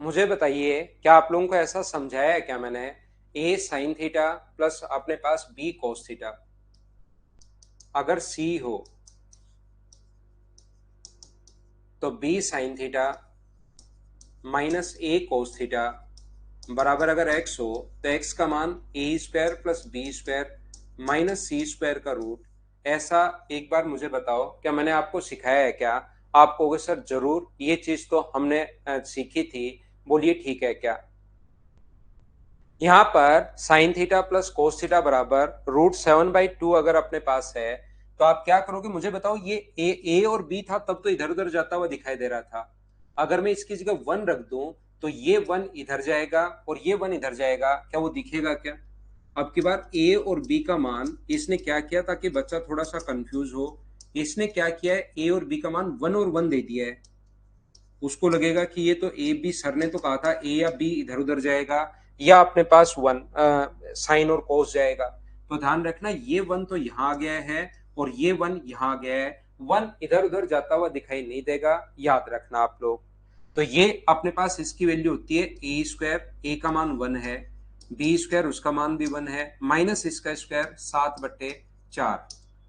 मुझे बताइए, क्या आप लोगों को ऐसा समझाया है क्या मैंने, ए साइन थीटा प्लस अपने पास बी कोस थीटा, अगर सी हो तो B sine theta minus A cos theta बराबर अगर एक्स हो तो एक्स का मान A square plus B square minus C square का रूट। ऐसा एक बार मुझे बताओ, क्या मैंने आपको सिखाया है क्या। आप कहोगे सर जरूर, ये चीज तो हमने सीखी थी। बोलिए ठीक है क्या। यहाँ पर sign theta plus cos theta बराबर √7/2 अगर अपने पास है, तो आप क्या करोगे मुझे बताओ। ये ए और बी था तब तो इधर उधर जाता हुआ दिखाई दे रहा था, अगर मैं इसकी जगह 1 रख दूं तो ये 1 इधर जाएगा और ये 1 इधर जाएगा, क्या वो दिखेगा क्या। अब की बार ए और बी का मान इसने क्या किया, ताकि बच्चा थोड़ा सा कंफ्यूज हो, इसने क्या किया है ए और बी का मान 1 और 1 दे दिया है। उसको लगेगा कि ये तो ए बी, सर ने तो कहा था ए या बी इधर उधर जाएगा या अपने पास 1 साइन और कोस जाएगा। तो ध्यान रखना ये 1 तो यहाँ आ गया है और ये 1 यहाँ आ गया है, 1 इधर उधर जाता हुआ दिखाई नहीं देगा, याद रखना आप लोग। तो ये अपने पास इसकी वैल्यू होती है ए स्क्वायर, ए का मान 1 है, बी स्क्वायर उसका मान भी 1 है, माइनस इसका स्क्वायर 7/4।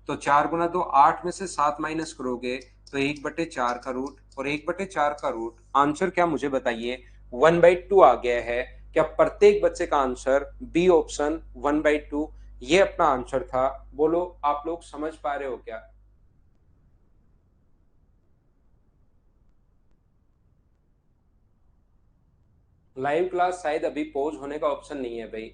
तो 4 × 2 8 में से 7 माइनस करोगे तो 1/4 का रूट, और 1/4 का रूट आंसर क्या मुझे बताइए 1/2 आ गया है। क्या प्रत्येक बच्चे का आंसर बी ऑप्शन 1/2 ये अपना आंसर था। बोलो आप लोग समझ पा रहे हो क्या। लाइव क्लास शायद अभी पॉज होने का ऑप्शन नहीं है भाई।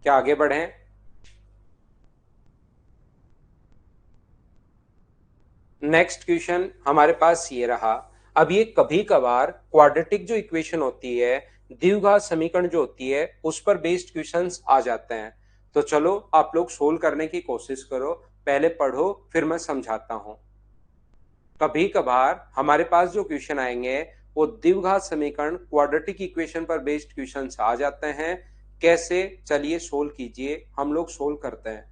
क्या आगे बढ़ें? नेक्स्ट क्वेश्चन हमारे पास ये रहा। अब ये कभी कभार क्वाड्रेटिक जो इक्वेशन होती है, द्विघात समीकरण जो होती है, उस पर बेस्ड क्वेश्चंस आ जाते हैं। तो चलो आप लोग सोल्व करने की कोशिश करो, पहले पढ़ो फिर मैं समझाता हूं। कभी कभार हमारे पास जो क्वेश्चन आएंगे वो द्विघात समीकरण क्वाड्रेटिक इक्वेशन पर बेस्ड क्वेश्चंस आ जाते हैं। कैसे? चलिए सोल्व कीजिए, हम लोग सोल्व करते हैं।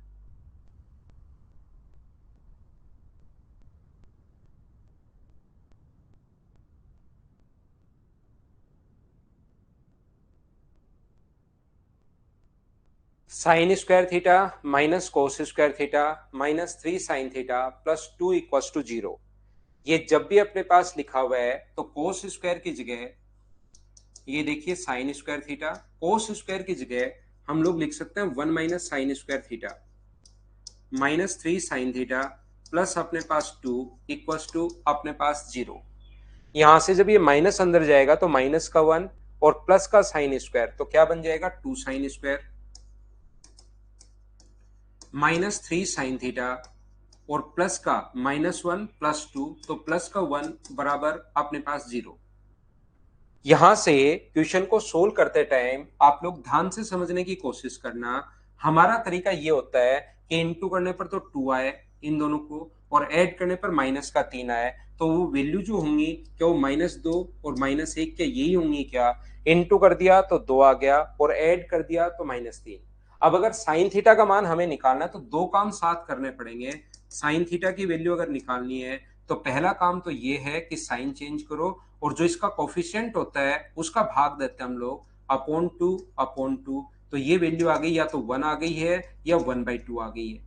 Sin square theta minus cos square theta minus 3 sin theta plus 2 equals to 0। ये जब भी अपने पास लिखा हुआ है तो कोस स्क्वायर की जगह ये देखिए sign square theta, cos square की जगह हम लोग लिख सकते हैं 1 - sign square theta minus 3 sin theta plus अपने पास 2 इक्वल्स टू अपने पास 0। यहां से जब ये माइनस अंदर जाएगा तो माइनस का 1 और प्लस का साइन स्क्वायर तो क्या बन जाएगा 2 sine square minus 3 sin theta और प्लस का -1 प्लस 2 तो प्लस का 1 बराबर अपने पास 0। यहां से क्वेश्चन को सोल्व करते टाइम आप लोग ध्यान से समझने की कोशिश करना। हमारा तरीका ये होता है कि इनटू करने पर तो 2 आए इन दोनों को और ऐड करने पर माइनस का 3 आए, तो वो वैल्यू जो होंगी क्या वो -2 और -1 क्या यही होंगी क्या? इनटू कर दिया तो 2 आ गया और ऐड कर दिया तो -3। अब अगर साइन थीटा का मान हमें निकालना है तो दो काम साथ करने पड़ेंगे। साइन थीटा की वैल्यू अगर निकालनी है तो पहला काम तो ये है कि साइन चेंज करो और जो इसका कोफिशिएंट होता है उसका भाग देते हैं हम लोग अपॉन टू। तो ये वैल्यू आ गई, या तो 1 आ गई है या 1/2 आ गई है।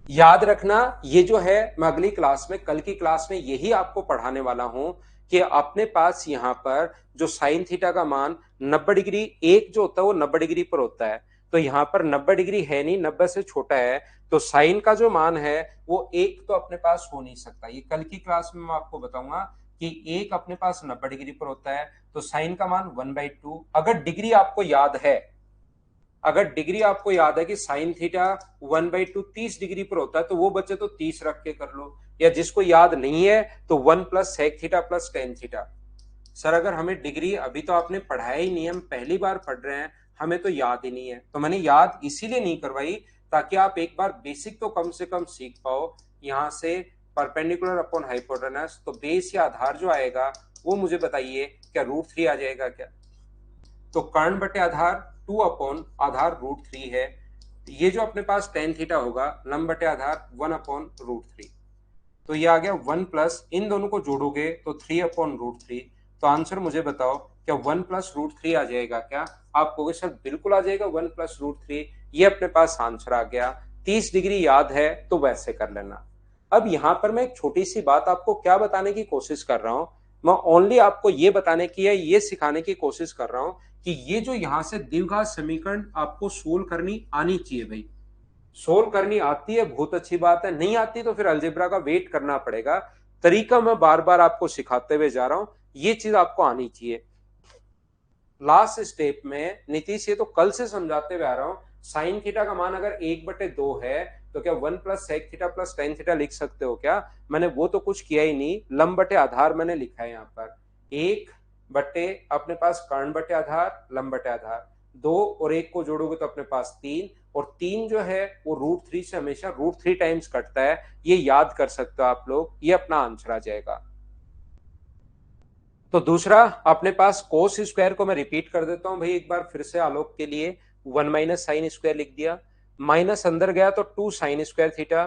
याद रखना ये जो है मैं अगली क्लास में, कल की क्लास में यही आपको पढ़ाने वाला हूं कि अपने पास यहां पर जो साइन थीटा का मान 90 डिग्री एक जो होता है वो 90 डिग्री पर होता है, तो यहां पर 90 डिग्री है नहीं, 90 से छोटा है, तो साइन का जो मान है वो एक तो अपने पास हो नहीं सकता। ये कल की क्लास में मैं आपको बताऊंगा कि एक अपने पास 90 डिग्री पर होता है तो साइन का मान 1/2। अगर डिग्री आपको याद है, अगर डिग्री आपको याद है कि साइन थीटा 1/2 30 डिग्री पर होता है तो वो बच्चे तो 30 रख के कर लो, या जिसको याद नहीं है तो 1 + sec theta plus tan theta. Sir अगर हमें डिग्री अभी तो आपने पढ़ाया ही नहीं है, हम पहली बार पढ़ रहे हैं, हमें तो याद ही नहीं है, तो मैंने याद इसीलिए नहीं करवाई ताकि आप एक बार बेसिक तो कम से कम सीख पाओ। यहां से परपेंडिकुलर अपॉन हाइपोटेनस तो बेस या आधार जो आएगा वो मुझे बताइए, क्या √3 आ जाएगा क्या? तो कर्ण बटे आधार 2 अपॉन आधार √3 है। ये जो अपने पास टेन थीटा होगा लंब बटे आधार 1/√3। तो ये आ गया 1 प्लस, इन दोनों को जोड़ोगे तो 3/√3। तो आंसर मुझे बताओ क्या 1 + √3 आ जाएगा क्या? आप कहोगे सर बिल्कुल आ जाएगा 1 + √3, ये अपने पास आंसर आ गया। 30 डिग्री याद है तो वैसे कर लेना। अब यहां पर मैं एक छोटी सी बात आपको क्या बताने की कोशिश कर रहा हूं, मैं ओनली आपको ये बताने की है, ये सिखाने की कोशिश कर रहा हूं कि ये जो यहां से द्विघात समीकरण आपको सोल्व करनी आनी चाहिए भाई। सोल्व करनी आती है बहुत अच्छी बात है, नहीं आती तो फिर अलजेब्रा का वेट करना पड़ेगा। तरीका मैं बार बार आपको सिखाते हुए जा रहा हूं, ये चीज आपको आनी चाहिए। लास्ट स्टेप में नीतीश ये तो कल से समझाते हुए आ रहा हूं, साइन थीटा का मान अगर 1/2 है तो क्या 1 + sec theta plus tan theta लिख सकते हो क्या? मैंने वो तो कुछ किया ही नहीं, लंब बटे आधार मैंने लिखा है यहाँ पर। 1 बटे अपने पास कर्ण बटे आधार लंब बटे आधार, 2 और 1 को जोड़ोगे तो अपने पास 3, और 3 जो है वो √3 से हमेशा √3 टाइम्स कटता है, ये याद कर सकते हो आप लोग, ये अपना आंसर आ जाएगा। तो दूसरा अपने पास कोस स्क्वायर को मैं रिपीट कर देता हूं भाई एक बार फिर से आलोक के लिए। 1 - sin² लिख दिया, माइनस अंदर गया तो 2 sin² theta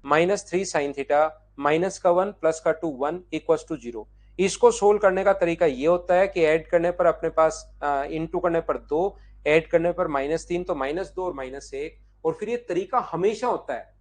minus 3 sin theta minus का 1 प्लस का 2 1 इक्वल्स टू 0। इसको सोल्व करने का तरीका ये होता है कि ऐड करने पर अपने पास इनटू करने पर 2, ऐड करने पर -3 तो -2 और -1, और फिर ये तरीका हमेशा होता है,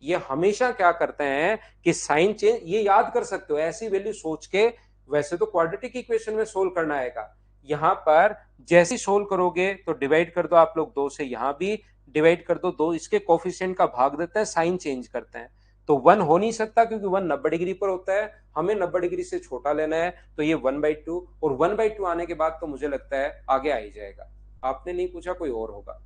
ये हमेशा क्या करते हैं कि साइन चेंज, ये याद कर सकते हो ऐसी वैल्यू सोच के। वैसे तो क्वाड्रेटिक इक्वेशन में सोल्व करना आएगा, यहां पर जैसे सोल्व करोगे तो डिवाइड कर दो आप लोग 2 से, यहां भी डिवाइड कर दो 2, इसके कोफिशिएंट का भाग देते हैं, साइन चेंज करते हैं। तो 1 हो नहीं सकता क्योंकि 1 90 डिग्री पर होता है, हमें 90 डिग्री से छोटा लेना है, तो ये 1/2, और 1/2 आने के बाद तो मुझे लगता है आगे आ ही जाएगा। आपने नहीं पूछा, कोई और होगा।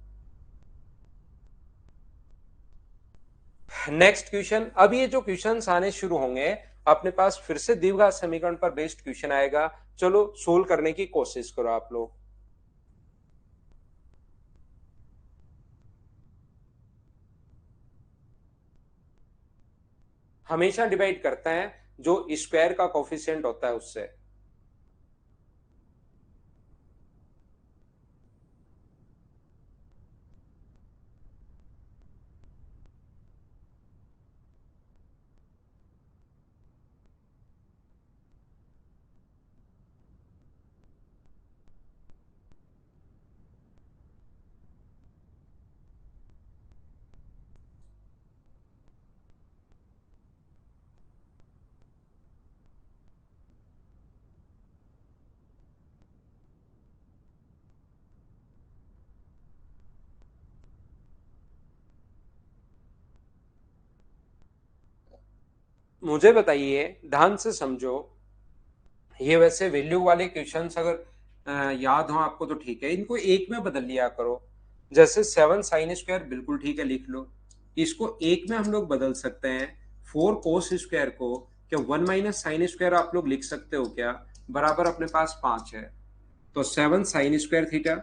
Next question. अब ये जो क्वेश्चंस आने शुरू होंगे अपने पास, फिर से द्विघात समीकरण पर बेस्ड क्वेश्चन आएगा। चलो सोल्व करने की कोशिश करो आप लोग। हमेशा डिवाइड करते हैं जो स्क्वायर का कोफिशिएंट होता है उससे। मुझे बताइए, ध्यान से समझो। ये वैसे वैल्यू वाले क्वेश्चंस अगर याद हो आपको तो ठीक है, इनको एक में बदल लिया करो। जैसे 7 sin² बिल्कुल ठीक है, लिख लो। इसको एक में हम लोग बदल सकते हैं। 4 cos² को क्या 1 - sin² आप लोग लिख सकते हो क्या? बराबर अपने पास 5 है। तो 7 sin² theta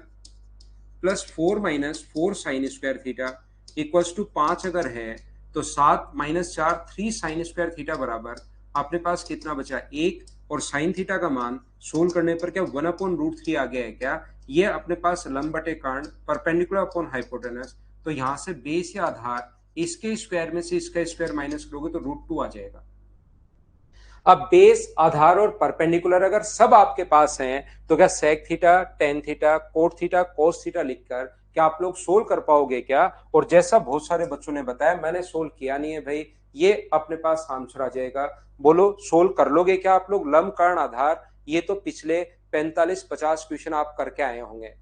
plus 4 - 4 sin² theta equals to 5 अगर है तो 7 - 4 3 sin² थीटा बराबर अपने पास कितना बचा? 1। और साइन थीटा का मान सोल्व करने पर क्या 1/√3 आ गया है क्या? ये अपने पास लंब बटे कर्ण परपेंडिकुलर अपॉन हाइपोटेनस। तो यहां से बेस या आधार इसके स्क्वायर में से इसका स्क्वायर माइनस करोगे तो √2 आ जाएगा। अब बेस, आधार और परपेंडिकुलर अगर सब आपके पास हैं तो क्या sec theta, tan theta, cot theta, cos theta लिखकर क्या आप लोग सोल्व कर पाओगे क्या? और जैसा बहुत सारे बच्चों ने बताया, मैंने सोल्व किया नहीं है भाई, ये अपने पास आंसर आ जाएगा। बोलो सोल्व कर लोगे क्या आप लोग? लंब कर्ण आधार, ये तो पिछले 45-50 क्वेश्चन आप करके आए होंगे।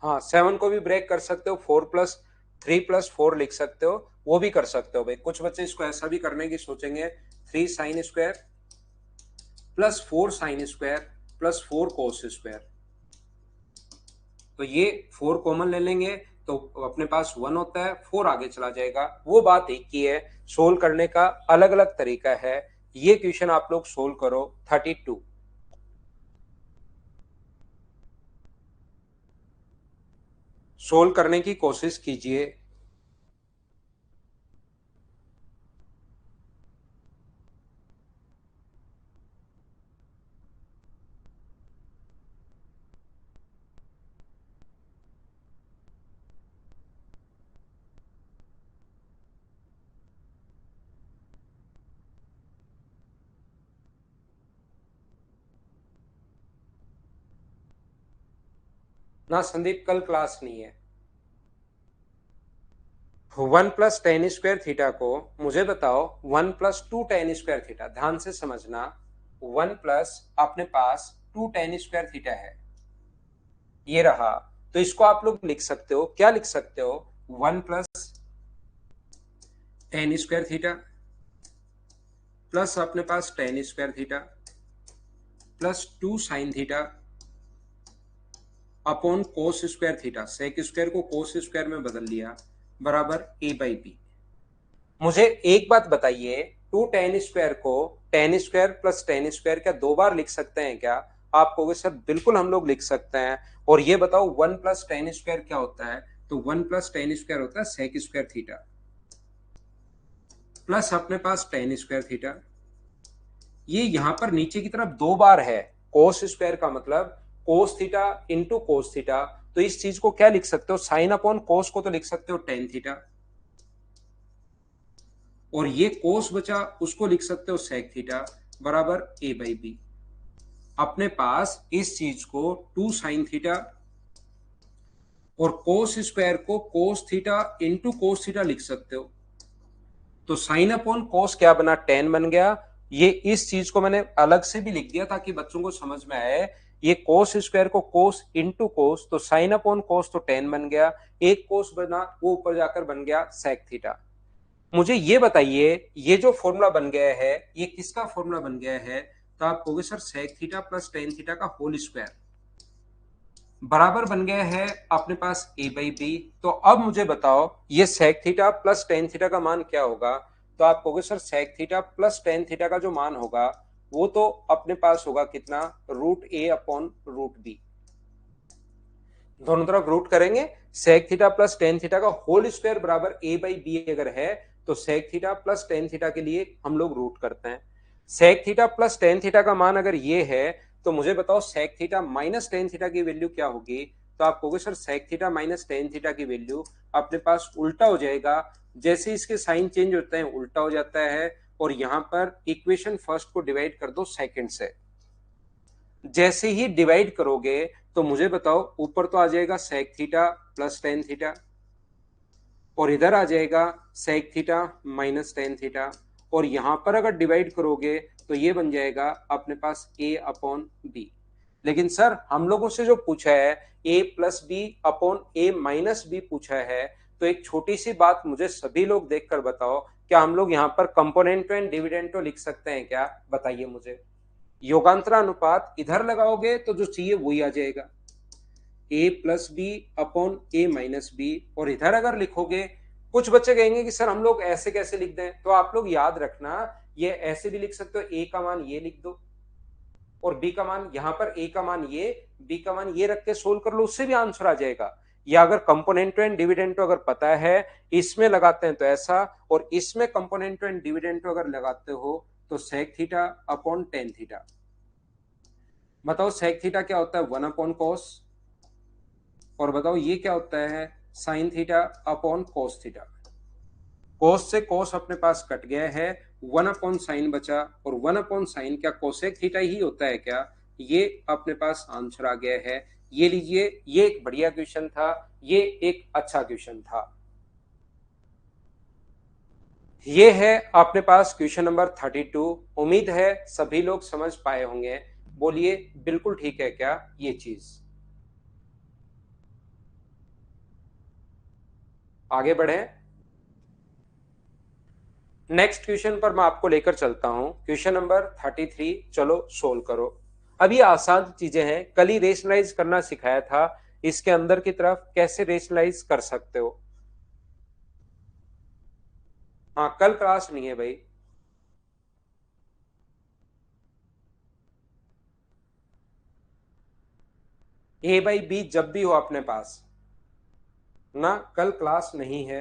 हाँ, 7 को भी ब्रेक कर सकते हो, 4+3+4 लिख सकते हो, वो भी कर सकते हो भाई। कुछ बच्चे इसको ऐसा भी करने की सोचेंगे, 3 sin² plus 4 sin² plus 4 cos²। तो ये 4 कॉमन ले लेंगे तो अपने पास 1 होता है, 4 आगे चला जाएगा। वो बात एक ही है, सोल्व करने का अलग अलग तरीका है। ये क्वेश्चन आप लोग सोल्व करो 32। सोल्व करने की कोशिश कीजिए। ना संदीप, कल क्लास नहीं है। 1 + tan² को मुझे बताओ 1 + 2 tan² ध्यान से समझना। 1 प्लस अपने पास 2 tan² है, ये रहा। तो इसको आप लोग लिख सकते हो, क्या लिख सकते हो? 1 + tan² प्लस अपने पास tan² plus 2 sin² upon cos²। sec² को cos² में बदल लिया बराबर a/b। मुझे एक बात बताइए, 2 tan² को tan² प्लस tan² क्या 2 बार लिख सकते हैं क्या? आप कहोगे सर बिल्कुल हम लोग लिख सकते हैं। और ये बताओ 1 + tan² क्या होता है? तो 1 + tan² होता है sec²। प्लस अपने पास tan²। ये यहां पर नीचे की तरफ 2 बार है। cos² का मतलब cos θ इंटू cos θ। तो इस चीज को क्या लिख सकते हो? साइन अपॉन cos को तो लिख सकते हो tan θ। और ये cos बचा, उसको लिख सकते हो sec θ बराबर a/b। अपने पास इस चीज को 2 sin θ और cos² को cos θ इंटू cos θ लिख सकते हो। तो साइन अपॉन cos क्या बना? tan बन गया। ये इस चीज को मैंने अलग से भी लिख दिया ताकि बच्चों को समझ में आए। ये cos² को cos इंटू cos, तो साइन अपॉन cos तो tan बन गया। एक cos बना, वो ऊपर जाकर बन गया sec θ। मुझे ये बताइए, ये जो फॉर्मूला बन गया है ये किसका फॉर्मूला बन गया है? तो आप कहोगे sir sec theta plus tan theta का होल स्क्वायर बराबर बन गया है अपने पास a बाई बी। तो अब मुझे बताओ ये sec theta plus tan theta का मान क्या होगा। तो आप कहोगे sir sec theta plus tan theta का जो मान होगा वो तो अपने पास होगा कितना, root A upon root B. दोनों तरफ रूट करेंगे, sec theta plus tan theta का होल स्क्वायर बराबर ए बाई बी अगर है तो sec theta plus tan theta के लिए हम लोग रूट करते हैं। Sec theta plus tan theta का मान अगर ये है तो मुझे बताओ sec theta minus tan theta की वैल्यू क्या होगी। तो आप कहोगे sir sec theta minus tan theta की वैल्यू अपने पास उल्टा हो जाएगा, जैसे इसके साइन चेंज होते हैं उल्टा हो जाता है। और यहां पर इक्वेशन फर्स्ट को डिवाइड कर दो सेकंड से, जैसे ही डिवाइड करोगे तो मुझे बताओ ऊपर तो आ जाएगा sec theta plus tan theta और इधर आ जाएगा sec theta minus tan theta, और यहां पर अगर डिवाइड करोगे तो ये बन जाएगा अपने पास a अपॉन बी। लेकिन सर हम लोगों से जो पूछा है a plus B upon a minus B पूछा है, तो एक छोटी सी बात मुझे सभी लोग देखकर बताओ, क्या हम लोग यहाँ पर कंपोनेंटो एंड डिविडेंडो लिख सकते हैं क्या, बताइए मुझे। योगांतरा अनुपात इधर लगाओगे तो जो चाहिए वही आ जाएगा, a plus B upon a minus B. और इधर अगर लिखोगे, कुछ बच्चे कहेंगे कि सर हम लोग ऐसे कैसे लिख दें, तो आप लोग याद रखना ये ऐसे भी लिख सकते हो, a का मान ये लिख दो और b का मान यहाँ पर, a का मान ये, b का मान ये रख के सोल्व कर लो, उससे भी आंसर आ जाएगा। या अगर कंपोनेंटो एंड डिविडेंडो अगर पता है, इसमें लगाते हैं तो ऐसा, और इसमें कंपोनेंटो एंड डिविडेंडो अगर लगाते हो तो sec theta upon tan theta. बताओ सेक थीटा क्या होता है, वन अपॉन कॉस, और बताओ ये क्या होता है, sine theta upon cos theta. Cos से कोस अपने पास कट गया है, वन अपॉन साइन बचा, और वन अपॉन साइन क्या कोसेक थीटा ही होता है क्या, ये अपने पास आंसर आ गया है। ये लीजिए, ये एक बढ़िया क्वेश्चन था, ये एक अच्छा क्वेश्चन था। ये है अपने पास क्वेश्चन नंबर 32। उम्मीद है सभी लोग समझ पाए होंगे। बोलिए बिल्कुल ठीक है क्या ये चीज। आगे बढ़े, नेक्स्ट क्वेश्चन पर मैं आपको लेकर चलता हूं, क्वेश्चन नंबर 33। चलो सोल्व करो। अब ये आसान चीजें हैं, कल ही रेशनलाइज करना सिखाया था, इसके अंदर की तरफ कैसे रेशनलाइज कर सकते हो। हाँ कल क्लास नहीं है भाई। ए बाई बी जब भी हो अपने पास ना, कल क्लास नहीं है।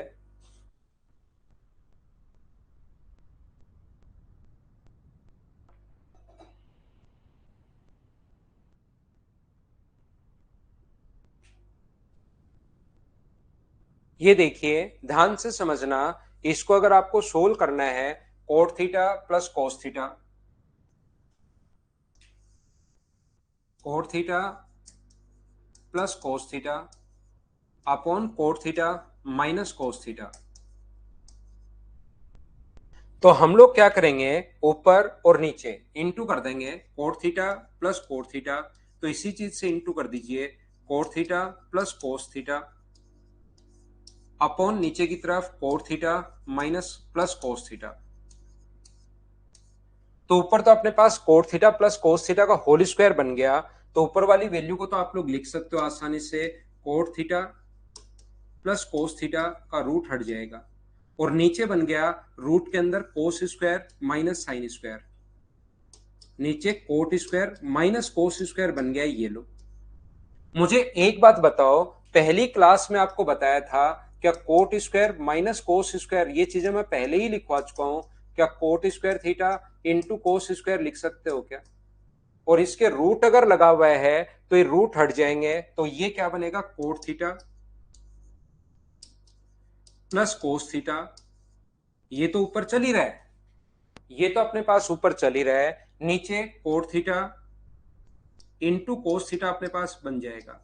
ये देखिए ध्यान से समझना, इसको अगर आपको सोल्व करना है, coat theta plus cos theta, cot theta plus cos theta upon coat theta minus कोस थीटा। तो हम लोग क्या करेंगे, ऊपर और नीचे इंटू कर देंगे, cot theta plus cot theta, तो इसी चीज से इंटू कर दीजिए, cot theta plus cos theta upon नीचे की तरफ cot theta minus plus cos theta. तो ऊपर तो अपने पास cot theta plus cos theta का होल स्क्वायर बन गया, तो ऊपर वाली वैल्यू को तो आप लोग लिख सकते हो आसानी से, cot theta plus cos theta का रूट हट जाएगा, और नीचे बन गया रूट के अंदर cos square minus sine square, नीचे cot square minus cos square बन गया। ये लो, मुझे एक बात बताओ, पहली क्लास में आपको बताया था क्या coat square minus cos square, ये चीजें मैं पहले ही लिखवा चुका हूं, क्या coat square theta into cos square लिख सकते हो क्या। और इसके रूट अगर लगा हुआ है तो ये रूट हट जाएंगे, तो ये क्या बनेगा, coat theta plus cos theta. ये तो ऊपर चल ही रहा है, ये तो अपने पास ऊपर चल ही रहा है, नीचे cot theta into cos theta अपने पास बन जाएगा।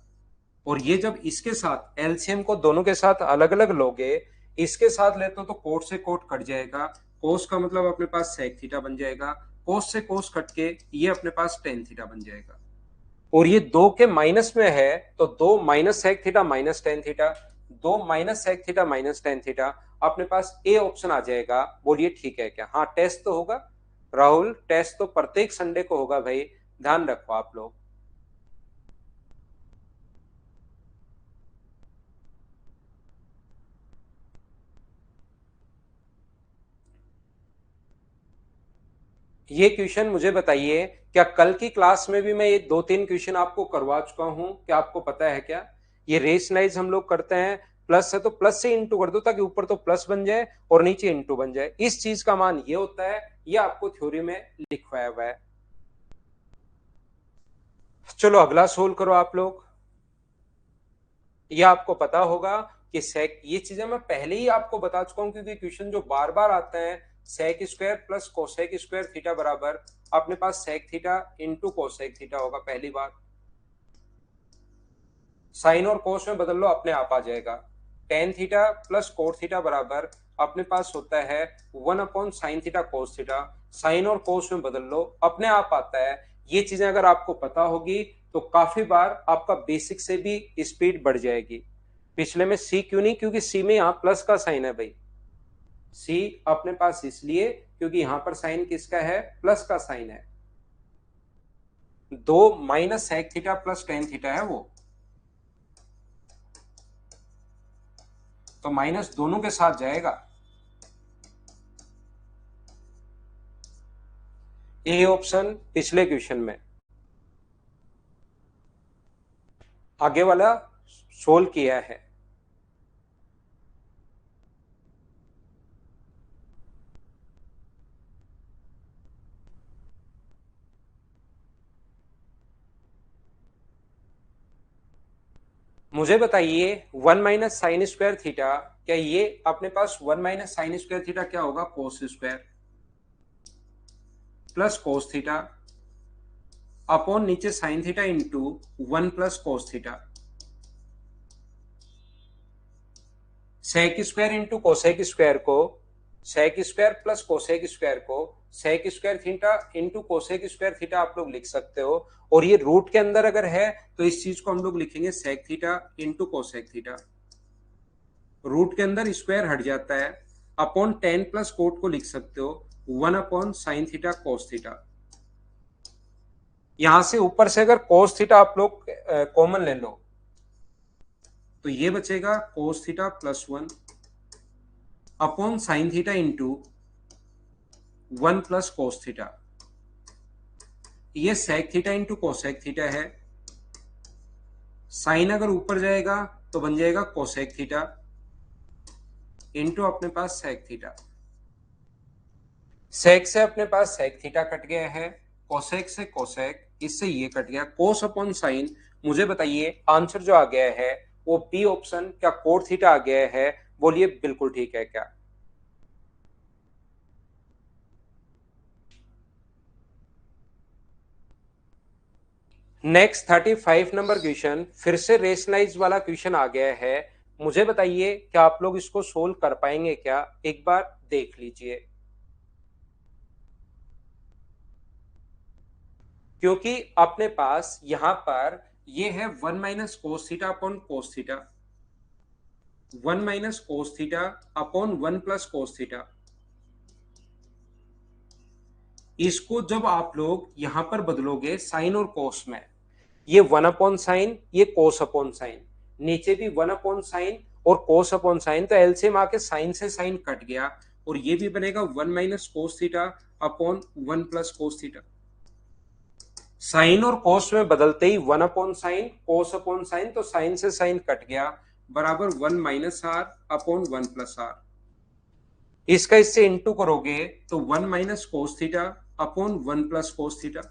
और ये जब इसके साथ एलसीएम को दोनों के साथ अलग अलग लोगे, इसके साथ लेते हो तो कोट से कोट कट जाएगा, कोस का मतलब अपने पास सेक थीटा बन जाएगा, कोस से कोस कट के ये अपने पास टेन थीटा बन जाएगा। और ये दो के माइनस में है तो दो minus sec theta minus tan theta, दो minus sec theta minus tan theta, अपने पास ए ऑप्शन आ जाएगा। बोलिए ठीक है क्या, हाँ टेस्ट तो होगा। राहुल, टेस्ट तो प्रत्येक संडे को होगा भाई, ध्यान रखो आप लोग। ये क्वेश्चन मुझे बताइए, क्या कल की क्लास में भी मैं ये 2-3 क्वेश्चन आपको करवा चुका हूं? क्या आपको पता है क्या? ये रेशनलाइज हम लोग करते हैं, प्लस है तो प्लस से इंटू कर दो ताकि ऊपर तो प्लस बन जाए और नीचे इंटू बन जाए। इस चीज का मान ये होता है, ये आपको थ्योरी में लिखवाया हुआ है। चलो अगला सोल्व करो आप लोग। ये आपको पता होगा कि सेक, ये चीजें मैं पहले ही आपको बता चुका हूं क्योंकि क्वेश्चन जो बार बार आते हैं, sec square plus cosec square theta बराबर अपने पास sec theta into cosec theta होगा। पहली बात, साइन और कोस में बदल लो, अपने आप आ जाएगा। Tan theta plus cot theta बराबर अपने पास होता है 1/sin theta cos theta. Sine और कोस में बदल लो, अपने आप आता है। ये चीजें अगर आपको पता होगी तो काफी बार आपका बेसिक से भी स्पीड बढ़ जाएगी। पिछले में सी क्यों नहीं? क्योंकि सी में यहाँ प्लस का साइन है भाई। सी अपने पास इसलिए क्योंकि यहां पर साइन किसका है? प्लस का साइन है। दो minus sec theta plus tan theta है वो, तो माइनस दोनों के साथ जाएगा। ए ऑप्शन पिछले क्वेश्चन में। आगे वाला सोल्व किया है। मुझे बताइए 1 - sin² थीटा, क्या ये अपने पास 1 - sin² थीटा क्या होगा? Cos square plus cos theta upon नीचे sine theta into 1 + cos theta. Sec square into cosec square को, sec square plus cosec square को sec square theta into cosec square theta आप लोग लिख सकते हो। और ये रूट के अंदर अगर है तो इस चीज को हम लोग लिखेंगे sec theta into cosec theta. Root के अंदर स्क्वायर हट जाता है, अपॉन 10 प्लस कोट को लिख सकते हो 1/sin थीटा कोस थीटा। यहां से ऊपर से अगर कोस थीटा आप लोग कॉमन ले लो तो ये बचेगा cos theta +1 upon sine theta into 1 + cos theta. ये sec theta into cosec theta है। साइन अगर ऊपर जाएगा तो बन जाएगा कोसेक थीटा इंटू अपने पास सेक थीटा। सेक से अपने पास सेक थीटा कट गया है, कोसेक से कोसेक, इससे ये कट गया, कोस अपॉन साइन। मुझे बताइए आंसर जो आ गया है वो बी ऑप्शन, क्या कोट थीटा आ गया है? बोलिए बिल्कुल ठीक है क्या? नेक्स्ट 35 नंबर क्वेश्चन, फिर से रेशनलाइज वाला क्वेश्चन आ गया है। मुझे बताइए क्या आप लोग इसको सोल्व कर पाएंगे क्या? एक बार देख लीजिए, क्योंकि अपने पास यहां पर ये है 1 - cos theta upon cos theta, 1 - cos theta upon 1 + cos theta. इसको जब आप लोग यहां पर बदलोगे साइन और कोस में, ये 1/sin, ये कोस अपॉन साइन, नीचे भी 1/sin और कोस अपॉन साइन, तो एलसीएम आके साइन से साइन कट गया और ये भी बनेगा 1 - cos theta upon 1 + cos theta. Sine और कोस में बदलते ही 1/sin कोस अपॉन साइन, तो साइन से साइन कट गया, बराबर 1 - r अपॉन 1 + r। इसका इससे इंटू करोगे तो 1 - cos theta upon 1 + cos theta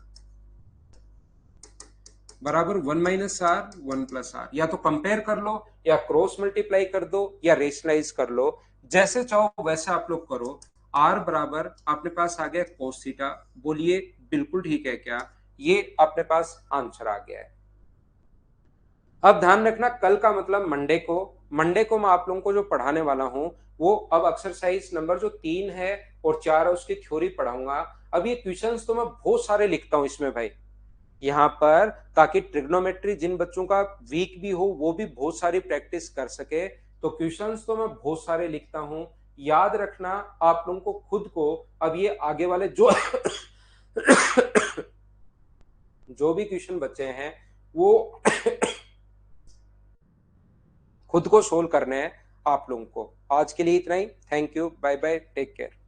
बराबर 1 - r 1 + r। या तो कंपेयर कर लो या क्रॉस मल्टीप्लाई कर दो या रेशनलाइज कर लो, जैसे चाहो वैसे आप लोग करो। r बराबर अपने पास आ गया कोस थीटा। बोलिए बिल्कुल ठीक है क्या? ये अपने पास आंसर आ गया है। अब ध्यान रखना, कल का मतलब मंडे को मैं आप लोगों को जो पढ़ाने वाला हूं वो अब एक्सरसाइज नंबर जो 3 है और 4 है उसकी थ्योरी पढ़ाऊंगा। अब ये क्वेश्चंस तो मैं बहुत सारे लिखता हूं इसमें भाई, यहाँ पर, ताकि ट्रिग्नोमेट्री जिन बच्चों का वीक भी हो वो भी बहुत सारी प्रैक्टिस कर सके। तो क्वेश्चंस तो मैं बहुत सारे लिखता हूँ, याद रखना आप लोगों को खुद को, अब ये आगे वाले जो जो भी क्वेश्चन बचे हैं वो खुद को सोल्व करने हैं आप लोगों को। आज के लिए इतना ही। Thank you, bye bye, take care.